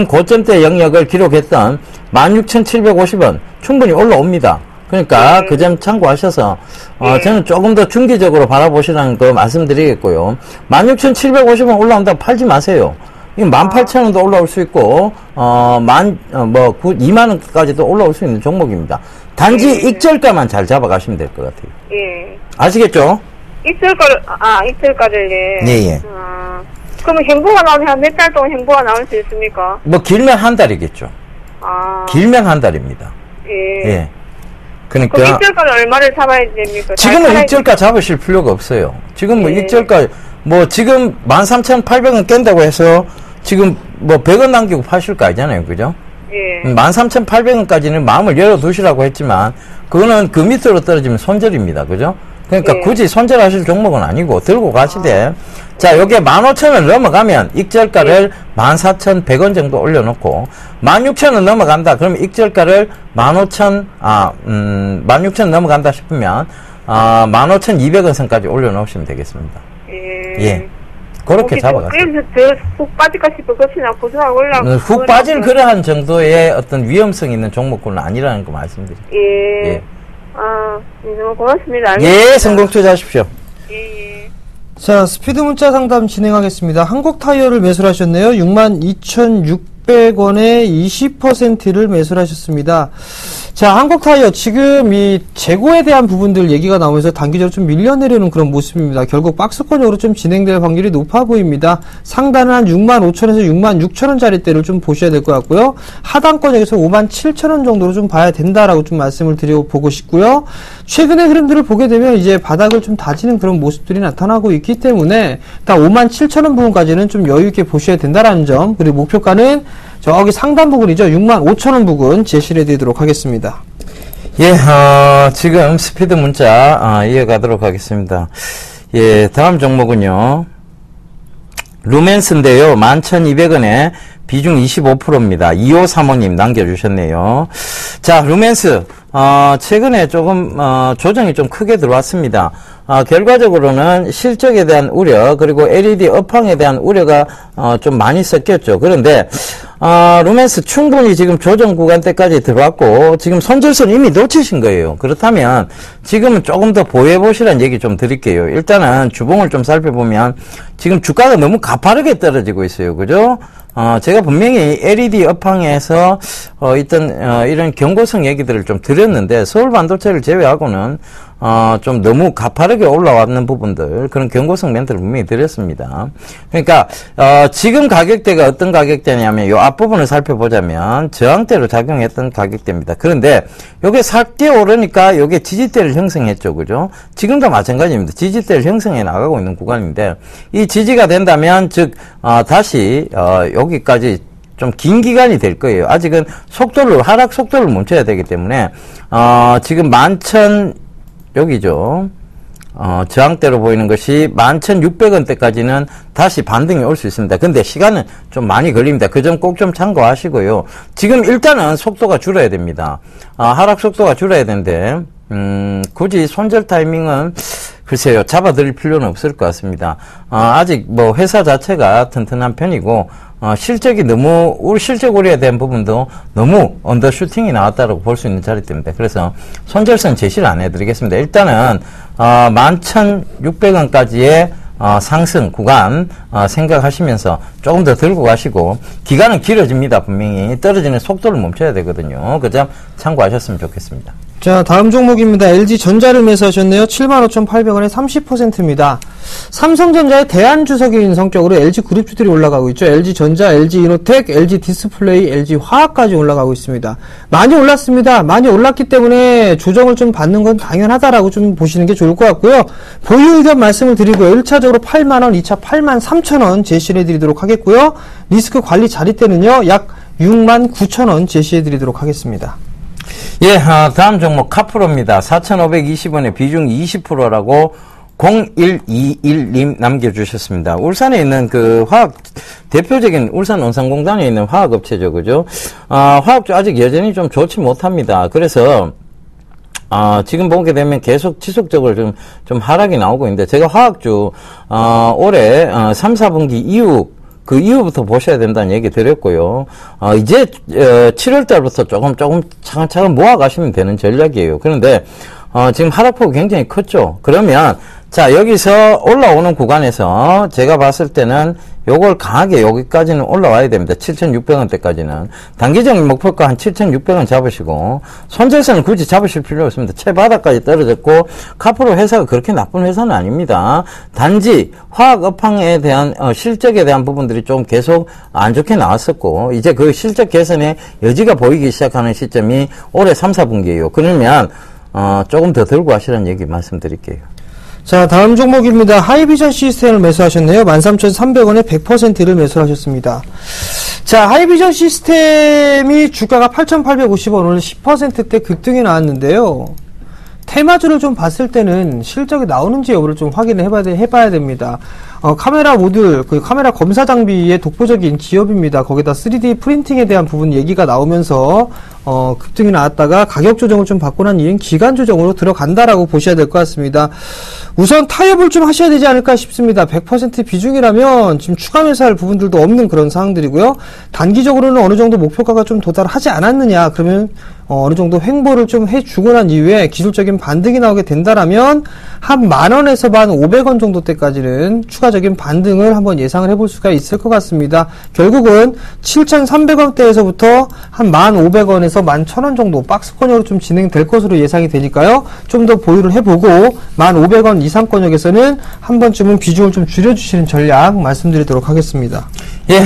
고점대 영역을 기록했던 16,750원 충분히 올라옵니다. 그러니까 그 점 참고하셔서 저는 조금 더 중기적으로 바라보시라는 거 말씀드리겠고요. 16,750원 올라온다고 팔지 마세요. 18,000원도 올라올 수 있고 2만원까지도 올라올 수 있는 종목입니다. 단지 익절가만 잘 잡아가시면 될 것 같아요. 예. 아시겠죠? 익절가를, 예. 예. 그러면 행보가 나오면 한 몇 달 동안 행보가 나올 수 있습니까? 뭐, 길면 한 달이겠죠. 길면 한 달입니다. 예. 예. 그러니까. 그럼 익절가는 얼마를 잡아야 됩니까? 지금은 익절가 잡으실 필요가 없어요. 지금 뭐 익절가, 지금 13,800원 깬다고 해서 지금 100원 남기고 파실 거 아니잖아요. 그죠? 예. 13,800원까지는 마음을 열어두시라고 했지만, 그거는 그 밑으로 떨어지면 손절입니다. 그죠? 그러니까 굳이 손절하실 종목은 아니고, 들고 가시되, 자, 요게 15,000원 넘어가면 익절가를 14,100원 정도 올려놓고, 16,000원 넘어간다. 그러면 익절가를 16,000원 넘어간다 싶으면, 15,200원 선까지 올려놓으시면 되겠습니다. 예. 그렇게 잡아가세요. 그래서 훅 빠질까 싶어. 그렇지나 고정하고 올라가고. 훅 빠질 그러한 정도의 어떤 위험성 있는 종목군은 아니라는 거 말씀드립니다. 예. 너무 고맙습니다. 예, 성공 투자하십시오. 예. 자, 스피드 문자 상담 진행하겠습니다. 한국타이어를 매수하셨네요. 62,600원에 20%를 매수하셨습니다. 자, 한국타이어 지금 이 재고에 대한 부분들 얘기가 나오면서 단기적으로 좀 밀려내려는 그런 모습입니다. 결국 박스권으로 좀 진행될 확률이 높아 보입니다. 상단은 한 65,000원에서 66,000원짜리대를 좀 보셔야 될 것 같고요. 하단권에서 57,000원 정도로 좀 봐야 된다라고 좀 말씀을 드려보고 싶고요. 최근의 흐름들을 보게 되면 이제 바닥을 좀 다지는 그런 모습들이 나타나고 있기 때문에 다 57,000원 부분까지는 좀 여유 있게 보셔야 된다라는 점, 그리고 목표가는 저기 상단 부분이죠. 65,000원 부분 제시를 해드리도록 하겠습니다. 예, 지금 스피드 문자 이어가도록 하겠습니다. 예, 다음 종목은요. 루멘스인데요. 11,200원에 비중 25%입니다. 2535님 남겨주셨네요. 자, 루멘스 최근에 조금 조정이 좀 크게 들어왔습니다. 결과적으로는 실적에 대한 우려, 그리고 LED 업황에 대한 우려가 좀 많이 섞였죠. 그런데 루멘스 충분히 지금 조정 구간대까지 들어왔고 지금 손절선 이미 놓치신 거예요. 그렇다면 지금은 조금 더 보유해 보시라는 얘기 좀 드릴게요. 일단은 주봉을 좀 살펴보면 지금 주가가 너무 가파르게 떨어지고 있어요. 그죠? 제가 분명히 LED 업황에서 이런 경고성 얘기들을 좀 드렸는데 서울 반도체를 제외하고는 좀 너무 가파르게 올라왔는 부분들, 그런 경고성 멘트를 분명히 드렸습니다. 그러니까 지금 가격대가 어떤 가격대냐면 요 앞부분을 살펴보자면 저항대로 작용했던 가격대입니다. 그런데 요게 살게 오르니까 요게 지지대를 형성했죠. 그죠? 지금도 마찬가지입니다. 지지대를 형성해 나가고 있는 구간인데 이 지지가 된다면 즉 다시 여기까지 좀 긴 기간이 될 거예요. 아직은 하락 속도를 멈춰야 되기 때문에 지금 11,000 여기죠. 저항대로 보이는 것이 11,600원대까지는 다시 반등이 올 수 있습니다. 근데 시간은 좀 많이 걸립니다. 그 점 꼭 좀 참고하시고요. 지금 일단은 속도가 줄어야 됩니다. 하락 속도가 줄어야 되는데, 굳이 손절 타이밍은 글쎄요, 잡아드릴 필요는 없을 것 같습니다. 아직 회사 자체가 튼튼한 편이고, 실적 우려에 대한 부분도 너무 언더슈팅이 나왔다고 볼 수 있는 자리대입니다. 그래서 손절선 제시를 안 해드리겠습니다. 일단은, 11,600원까지의 상승 구간, 생각하시면서 조금 더 들고 가시고, 기간은 길어집니다. 분명히. 떨어지는 속도를 멈춰야 되거든요. 그 점 참고하셨으면 좋겠습니다. 자, 다음 종목입니다. LG전자를 매수하셨네요. 75,800원에 30%입니다. 삼성전자의 대안주석인 성격으로 LG그룹주들이 올라가고 있죠. LG전자, LG이노텍, LG디스플레이, LG화학까지 올라가고 있습니다. 많이 올랐습니다. 많이 올랐기 때문에 조정을 좀 받는 건 당연하다라고 좀 보시는 게 좋을 것 같고요. 보유 의견 말씀을 드리고요. 1차적으로 8만원, 2차 83,000원 제시해 드리도록 하겠고요. 리스크 관리 자리 때는요, 약 69,000원 제시해 드리도록 하겠습니다. 예, 다음 종목 카프로입니다. 4,520원에 비중 20%라고 0121님 남겨주셨습니다. 울산에 있는 그 대표적인 울산 원산공단에 있는 화학업체죠, 그죠? 화학주 아직 여전히 좀 좋지 못합니다. 그래서, 지금 보게 되면 계속 지속적으로 좀 하락이 나오고 있는데, 제가 화학주, 올해, 3, 4분기 그 이후부터 보셔야 된다는 얘기 드렸고요. 이제, 7월 달부터 조금 차근차근 모아가시면 되는 전략이에요. 그런데, 지금 하락폭이 굉장히 컸죠. 그러면, 자, 여기서 올라오는 구간에서 제가 봤을 때는 요걸 강하게 여기까지는 올라와야 됩니다. 7,600원대까지는. 단기적인 목표가 한 7,600원 잡으시고, 손절선은 굳이 잡으실 필요 없습니다. 최바닥까지 떨어졌고, 카프로 회사가 그렇게 나쁜 회사는 아닙니다. 단지 화학 업황에 대한, 실적에 대한 부분들이 좀 계속 안 좋게 나왔었고, 이제 그 실적 개선의 여지가 보이기 시작하는 시점이 올해 3, 4분기예요. 그러면, 조금 더 들고 하시라는 얘기 말씀드릴게요. 자, 다음 종목입니다. 하이비전 시스템을 매수하셨네요. 13,300원에 100%를 매수하셨습니다. 자, 하이비전 시스템이 주가가 8,850원, 오늘 10%대 급등이 나왔는데요. 테마주를 좀 봤을 때는 실적이 나오는지 여부를 좀 확인을 해봐야 됩니다. 카메라 모듈, 그 카메라 검사 장비의 독보적인 기업입니다. 거기다 3D 프린팅에 대한 부분 얘기가 나오면서, 급등이 나왔다가 가격 조정을 좀 받고 난 이후엔 기간 조정으로 들어간다라고 보셔야 될 것 같습니다. 우선 타협을 좀 하셔야 되지 않을까 싶습니다. 100% 비중이라면 지금 추가 매수할 부분들도 없는 그런 상황들이고요. 단기적으로는 어느 정도 목표가가 좀 도달하지 않았느냐, 그러면 어느 정도 횡보를 좀 해주고 난 이후에 기술적인 반등이 나오게 된다라면 한 10,000원에서 1,500원 정도 때까지는 추가적인 반등을 한번 예상을 해볼 수가 있을 것 같습니다. 결국은 7,300원대에서부터 한 1,500원에서 11,000원 정도 박스권으로 좀 진행될 것으로 예상이 되니까요. 좀 더 보유를 해보고 1,500원 이상권역에서는 한 번쯤은 비중을 좀 줄여주시는 전략 말씀드리도록 하겠습니다. 예,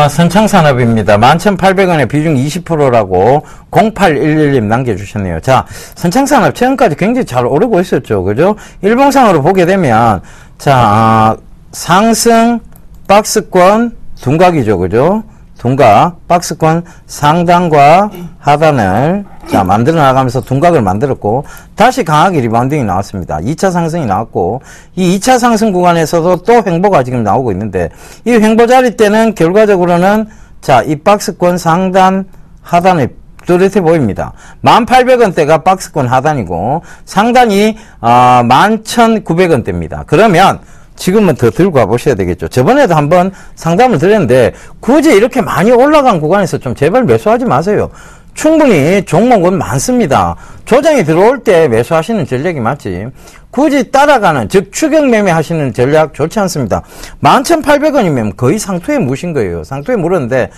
선창산업입니다. 11,800원에 비중 20%라고 0811님 남겨주셨네요. 자, 선창산업 최근까지 굉장히 잘 오르고 있었죠. 그죠? 일봉상으로 보게 되면, 자, 상승, 박스권, 둔각이죠. 그죠? 둔각, 박스권 상단과 하단을 만들어 나가면서 둔각을 만들었고, 다시 강하게 리바운딩이 나왔습니다. 2차 상승이 나왔고, 이 2차 상승 구간에서도 또 횡보가 지금 나오고 있는데, 이 횡보 자리 때는 결과적으로는, 자, 이 박스권 상단, 하단이 뚜렷해 보입니다. 1,800원대가 박스권 하단이고, 상단이, 11,900원대입니다. 그러면, 지금은 더 들고 가보셔야 되겠죠. 저번에도 한번 상담을 드렸는데 굳이 이렇게 많이 올라간 구간에서 좀 제발 매수하지 마세요. 충분히 종목은 많습니다. 조정이 들어올 때 매수하시는 전략이 맞지. 굳이 따라가는, 즉 추격 매매 하시는 전략 좋지 않습니다. 11,800원이면 거의 상투에 무신 거예요. 상투에 물었는데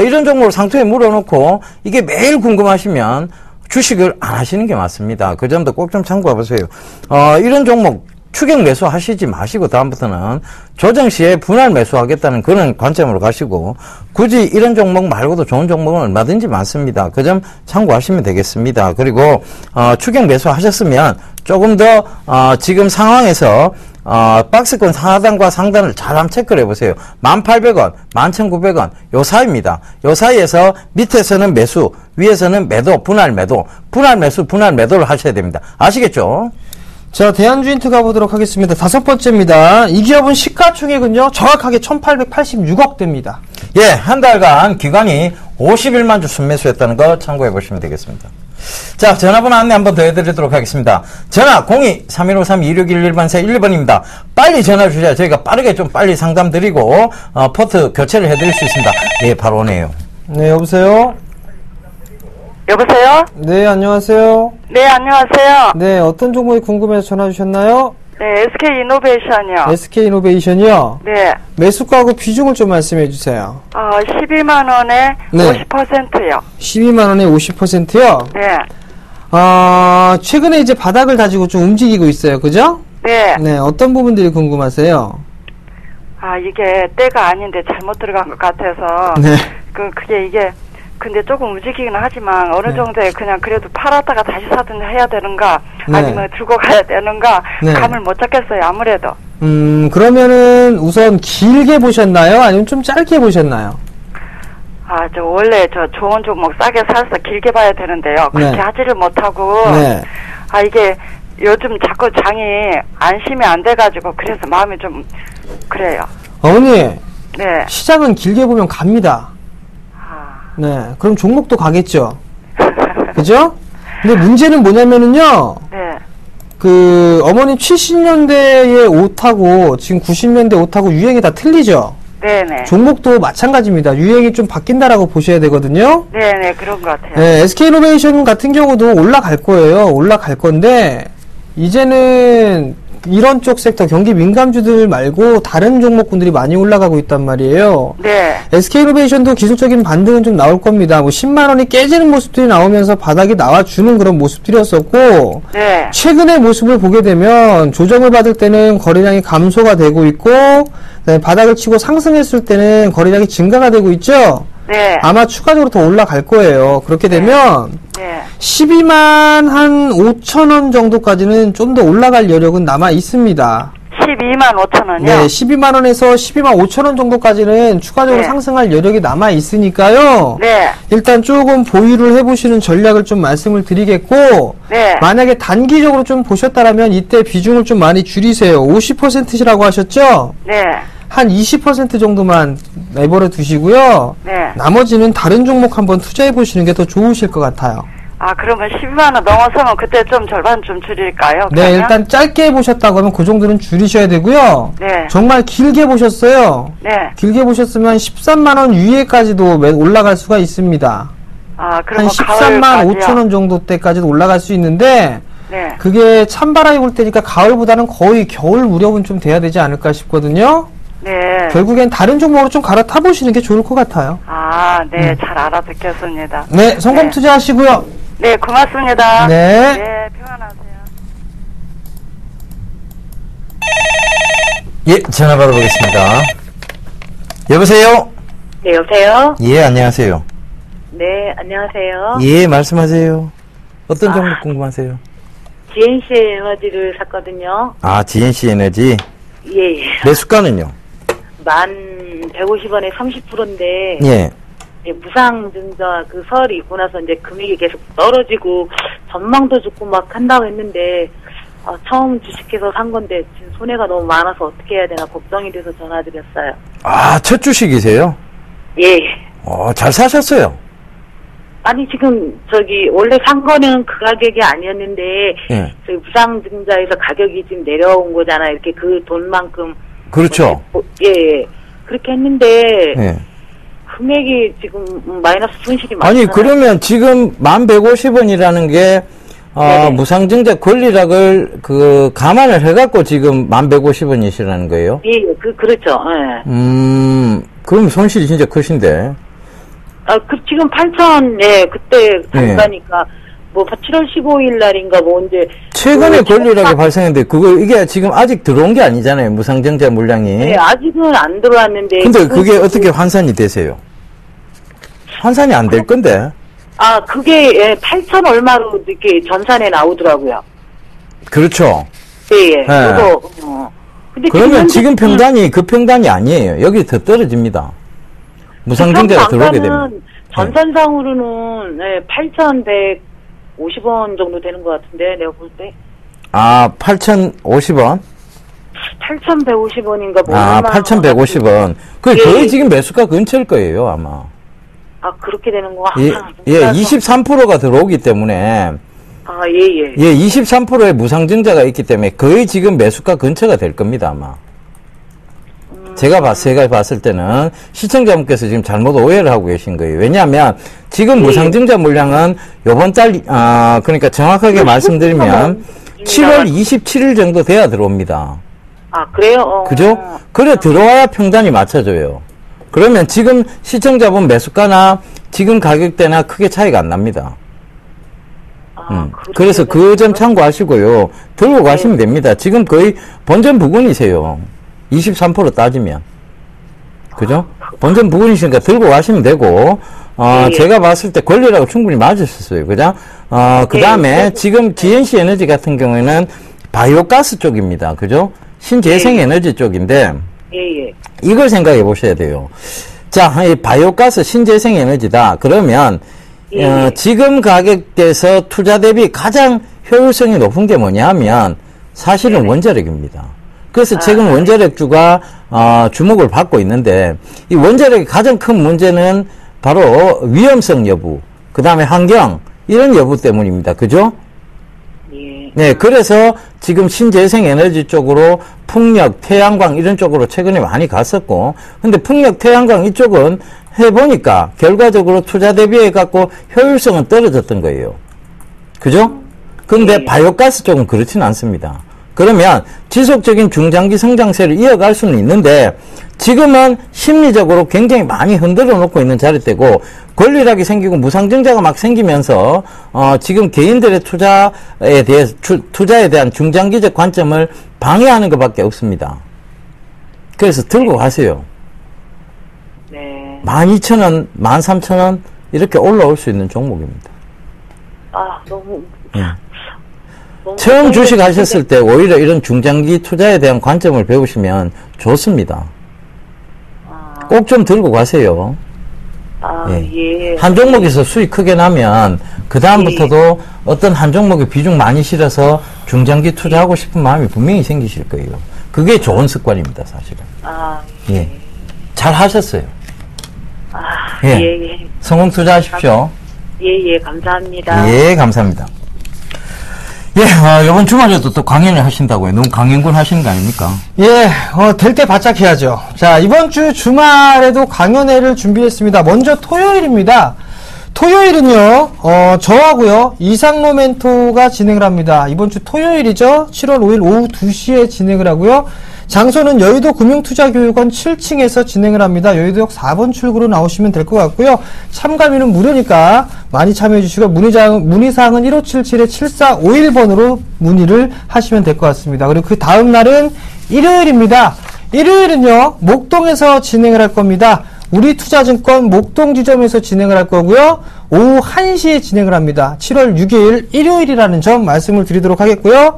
이런 종목을 상투에 물어놓고 이게 매일 궁금하시면 주식을 안 하시는 게 맞습니다. 그 점도 꼭 좀 참고해 보세요. 이런 종목 추격 매수 하시지 마시고 다음부터는 조정 시에 분할 매수하겠다는 그런 관점으로 가시고, 굳이 이런 종목 말고도 좋은 종목은 얼마든지 많습니다. 그 점 참고하시면 되겠습니다. 그리고 추격 매수 하셨으면 조금 더 지금 상황에서 박스권 하단과 상단을 잘 한번 체크를 해보세요. 1,800원, 11,900원 요 사이입니다. 요 사이에서 밑에서는 매수, 위에서는 매도, 분할 매도, 분할 매수, 분할 매도를 하셔야 됩니다. 아시겠죠? 자, 대한주인트 가보도록 하겠습니다. 5번째입니다. 이 기업은 시가총액은요, 정확하게 1,886억대입니다. 예, 한 달간 기관이 51만 주 순매수했다는 거 참고해 보시면 되겠습니다. 자, 전화번호 안내 한번 더 해드리도록 하겠습니다. 전화 02-3153-2611번세 1번입니다. 빨리 전화 주셔야 저희가 빠르게 좀 빨리 상담 드리고 포트 교체를 해드릴 수 있습니다. 예, 바로 오네요. 네, 여보세요? 여보세요? 네, 안녕하세요. 네, 안녕하세요. 네, 어떤 종목이 궁금해서 전화 주셨나요? 네, SK이노베이션이요. SK이노베이션이요? 네. 매수가하고 비중을 좀 말씀해 주세요. 12만원에 네. 50%요. 12만원에 50%요? 네. 최근에 이제 바닥을 다지고 좀 움직이고 있어요. 그죠? 네. 네, 어떤 부분들이 궁금하세요? 아, 이게 때가 아닌데 잘못 들어간 것 같아서. 네. 그게 이게, 근데 조금 움직이긴 하지만 어느 네. 정도에 그냥 그래도 팔았다가 다시 사든지 해야 되는가, 네. 아니면 들고 가야 되는가, 네. 감을 못 잡겠어요, 아무래도. 그러면은 우선 길게 보셨나요? 아니면 좀 짧게 보셨나요? 아, 원래 좋은 종목 싸게 사서 길게 봐야 되는데요. 그렇게 네. 하지를 못하고. 네. 아, 이게 요즘 자꾸 장이 안심이 안 돼가지고 그래서 마음이 좀 그래요. 어머니, 네. 시장은 길게 보면 갑니다. 아. 네, 그럼 종목도 가겠죠. 그죠? 근데 문제는 뭐냐면은요, 네. 어머니 70년대의 옷하고 지금 90년대 옷하고 유행이 다 틀리죠? 네네. 종목도 마찬가지입니다. 유행이 좀 바뀐다라고 보셔야 되거든요. 네네, 그런 것 같아요. 네, SK이노베이션 같은 경우도 올라갈 거예요. 올라갈 건데, 이제는 이런 쪽 섹터, 경기 민감주들 말고 다른 종목군들이 많이 올라가고 있단 말이에요. 네. SK이노베이션도 기술적인 반등은 좀 나올 겁니다. 뭐 10만원이 깨지는 모습들이 나오면서 바닥이 나와주는 그런 모습들이었었고, 네. 최근의 모습을 보게 되면 조정을 받을 때는 거래량이 감소가 되고 있고, 그다음에 바닥을 치고 상승했을 때는 거래량이 증가가 되고 있죠. 네. 아마 추가적으로 더 올라갈 거예요. 그렇게 되면 네. 12만 한 5천 원 정도까지는 좀 더 올라갈 여력은 남아 있습니다. 12만 5천 원이요? 네, 12만 원에서 12만 5천 원 정도까지는 추가적으로 네. 상승할 여력이 남아 있으니까요. 네. 일단 조금 보유를 해보시는 전략을 좀 말씀을 드리겠고, 네. 만약에 단기적으로 좀 보셨다라면 이때 비중을 좀 많이 줄이세요. 50%시라고 하셨죠? 네. 한 20% 정도만 내버려 두시고요. 네. 나머지는 다른 종목 한번 투자해 보시는 게 더 좋으실 것 같아요. 아, 그러면 12만 원 넘어서면 그때 좀 절반 좀 줄일까요? 네, 그러면? 일단 짧게 보셨다고 하면 그 정도는 줄이셔야 되고요. 네. 정말 길게 보셨어요. 네. 길게 보셨으면 13만 원 위에까지도 올라갈 수가 있습니다. 아, 한 그러면 13만 가을까지요? 5천 원 정도 때까지도 올라갈 수 있는데, 네. 그게 찬바람이 불 때니까 가을보다는 거의 겨울 무렵은 좀 돼야 되지 않을까 싶거든요. 네. 결국엔 다른 종목으로 좀 갈아타 보시는 게 좋을 것 같아요. 아, 네. 잘 알아듣겠습니다. 네, 성공 네. 투자하시고요. 네, 고맙습니다. 네. 네, 평안하세요. 예, 전화 받아보겠습니다. 여보세요? 네, 여보세요? 예, 안녕하세요. 네, 안녕하세요. 예, 말씀하세요. 어떤 종목 궁금하세요? GNC 에너지를 샀거든요. 아, GNC 에너지. 예, 예. 매수가는요? 1,150원에 30%인데, 예. 무상증자 그 설이 있고 나서 이제 금액이 계속 떨어지고, 전망도 좋고 막 한다고 했는데, 처음 주식해서 산 건데, 지금 손해가 너무 많아서 어떻게 해야 되나 걱정이 돼서 전화드렸어요. 아, 첫 주식이세요? 예. 잘 사셨어요. 아니, 지금, 원래 산 거는 그 가격이 아니었는데, 예. 저희 무상증자에서 가격이 지금 내려온 거잖아요. 이렇게 그 돈만큼. 그렇죠. 예. 그렇게 했는데, 예. 금액이 지금 마이너스 손실이 많잖아요. 아니, 그러면 지금 1150원이라는 게, 네네. 무상증자 권리락을 감안을 해갖고 지금 1150원이시라는 거예요? 예, 그렇죠. 예. 그럼 손실이 진짜 크신데. 지금 8,000, 예, 그때 간다니까, 뭐, 7월 15일 날인가, 뭐, 언제. 최근에 권리락이 발생했는데, 이게 지금 아직 들어온 게 아니잖아요. 무상증자 물량이. 네, 아직은 안 들어왔는데. 근데 그게 어떻게 환산이 되세요? 환산이 안 될 건데. 그게, 예, 8,000 얼마로 이렇게 전산에 나오더라고요. 그렇죠. 예, 예. 네. 근데 그러면 지금 평단이 그 평단이 아니에요. 여기 더 떨어집니다. 무상증자가 들어오게 되면. 전산상으로는, 네, 8,150원 정도 되는 것 같은데, 내가 볼 때. 8,050원? 8,150원인가 뭐. 8,150원. 예. 거의 지금 매수가 근처일 거예요, 아마. 그렇게 되는 거. 예, 23%가 들어오기 때문에. 예. 예, 23%의 무상증자가 있기 때문에 거의 지금 매수가 근처가 될 겁니다, 아마. 제가 봤을 때는 시청자분께서 지금 잘못 오해를 하고 계신 거예요. 왜냐하면 지금 무상증자 물량은 요번 달, 그러니까 정확하게 말씀드리면 7월 27일 정도 돼야 들어옵니다. 그래요? 그죠? 그래 들어와야 평단이 맞춰져요. 그러면 지금 시청자분 매수가나 지금 가격대나 크게 차이가 안 납니다. 그래서 그 점 참고하시고요. 들고 가시면 됩니다. 지금 거의 본전 부근이세요. 23% 따지면. 그죠? 본전 부근이시니까 들고 가시면 되고, 제가 봤을 때 권리라고 충분히 맞으셨어요. 그죠? 그 다음에 지금 GNC 에너지 같은 경우에는 바이오가스 쪽입니다. 그죠? 신재생 에너지 쪽인데, 이걸 생각해 보셔야 돼요. 자, 이 바이오가스 신재생 에너지다. 그러면, 지금 가격대에서 투자 대비 가장 효율성이 높은 게 뭐냐 하면, 사실은 원자력입니다. 그래서 최근 원자력주가, 주목을 받고 있는데, 이 원자력의 가장 큰 문제는 바로 위험성 여부, 그 다음에 환경, 이런 여부 때문입니다. 그죠? 네, 그래서 지금 신재생 에너지 쪽으로 풍력, 태양광 이런 쪽으로 최근에 많이 갔었고, 근데 풍력, 태양광 이쪽은 해보니까 결과적으로 투자 대비해 갖고 효율성은 떨어졌던 거예요. 그죠? 근데 바이오가스 쪽은 그렇지는 않습니다. 그러면 지속적인 중장기 성장세를 이어갈 수는 있는데, 지금은 심리적으로 굉장히 많이 흔들어 놓고 있는 자리대고, 권리락이 생기고 무상증자가 막 생기면서, 지금 개인들의 투자에 대한 중장기적 관점을 방해하는 것밖에 없습니다. 그래서 들고 가세요. 네. 12,000원, 13,000원, 이렇게 올라올 수 있는 종목입니다. 너무. 처음 주식 하셨을 때 오히려 이런 중장기 투자에 대한 관점을 배우시면 좋습니다. 꼭 좀 들고 가세요. 예. 한 종목에서 수익 크게 나면 그 다음부터도 어떤 한 종목에 비중 많이 실어서 중장기 투자하고 싶은 마음이 분명히 생기실 거예요. 그게 좋은 습관입니다, 사실은. 예. 잘 하셨어요. 예. 성공 투자하십시오. 예, 감사합니다. 예, 감사합니다. 예, 이번 주말에도 또 강연을 하신다고요. 너무 강연군 하시는 거 아닙니까? 예, 될 때 바짝 해야죠. 자, 이번 주 주말에도 강연회를 준비했습니다. 먼저 토요일입니다. 토요일은요, 저하고요, 이상로 멘토가 진행을 합니다. 이번 주 토요일이죠. 7월 5일 오후 2시에 진행을 하고요. 장소는 여의도 금융투자교육원 7층에서 진행을 합니다. 여의도역 4번 출구로 나오시면 될 것 같고요. 참가비는 무료니까 많이 참여해 주시고, 문의사항은 1577-7451번으로 문의를 하시면 될 것 같습니다. 그리고 그 다음 날은 일요일입니다. 일요일은요, 목동에서 진행을 할 겁니다. 우리투자증권 목동 지점에서 진행을 할 거고요. 오후 1시에 진행을 합니다. 7월 6일 일요일이라는 점 말씀을 드리도록 하겠고요.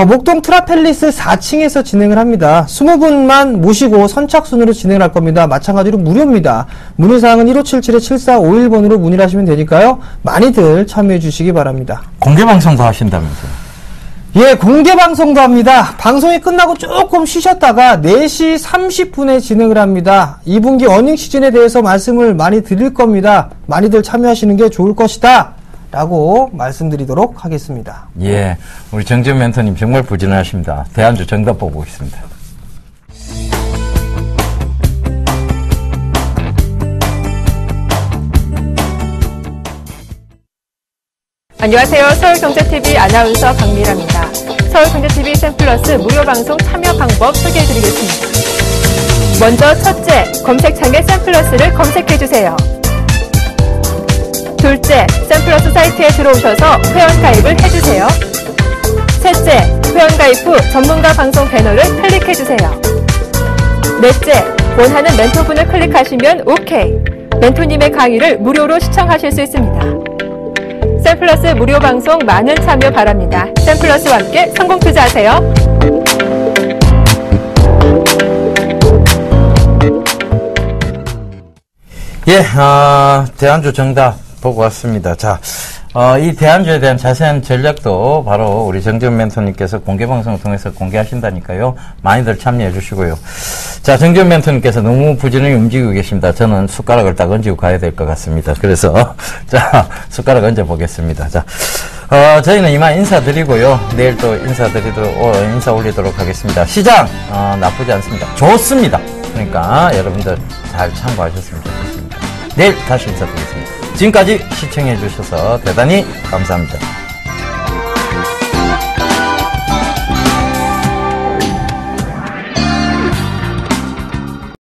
목동 트라펠리스 4층에서 진행을 합니다. 20분만 모시고 선착순으로 진행을 할 겁니다. 마찬가지로 무료입니다. 문의사항은 1577-7451번으로 문의를 하시면 되니까요. 많이들 참여해 주시기 바랍니다. 공개방송도 하신다면서요? 예, 공개방송도 합니다. 방송이 끝나고 조금 쉬셨다가 4시 30분에 진행을 합니다. 2분기 어닝 시즌에 대해서 말씀을 많이 드릴 겁니다. 많이들 참여하시는 게 좋을 것이다 라고 말씀드리도록 하겠습니다. 예, 우리 정재훈 멘토님 정말 부지런하십니다. 대안주 정답 보고 있습니다. 안녕하세요. 서울경제TV 아나운서 박미라입니다. 서울경제TV 샘플러스 무료 방송 참여 방법 소개해드리겠습니다. 먼저 첫째, 검색창에 샘플러스를 검색해주세요. 둘째, 샘플러스 사이트에 들어오셔서 회원가입을 해주세요. 셋째, 회원가입 후 전문가 방송 배너를 클릭해주세요. 넷째, 원하는 멘토분을 클릭하시면 OK. 멘토님의 강의를 무료로 시청하실 수 있습니다. 샘플러스 무료 방송 많은 참여 바랍니다. 샘플러스와 함께 성공 투자하세요. 예, 대안주 정답 보고 왔습니다. 자, 이 대안주에 대한 자세한 전략도 바로 우리 정재훈 멘토님께서 공개방송을 통해서 공개하신다니까요. 많이들 참여해 주시고요. 자, 정재훈 멘토님께서 너무 부지런히 움직이고 계십니다. 저는 숟가락을 딱 얹고 가야 될 것 같습니다. 그래서, 자, 숟가락 얹어 보겠습니다. 자, 저희는 이만 인사드리고요. 내일 또 인사 올리도록 하겠습니다. 시장, 나쁘지 않습니다. 좋습니다. 그러니까 여러분들 잘 참고하셨으면 좋겠습니다. 내일 다시 인사드리겠습니다. 지금까지 시청해 주셔서 대단히 감사합니다.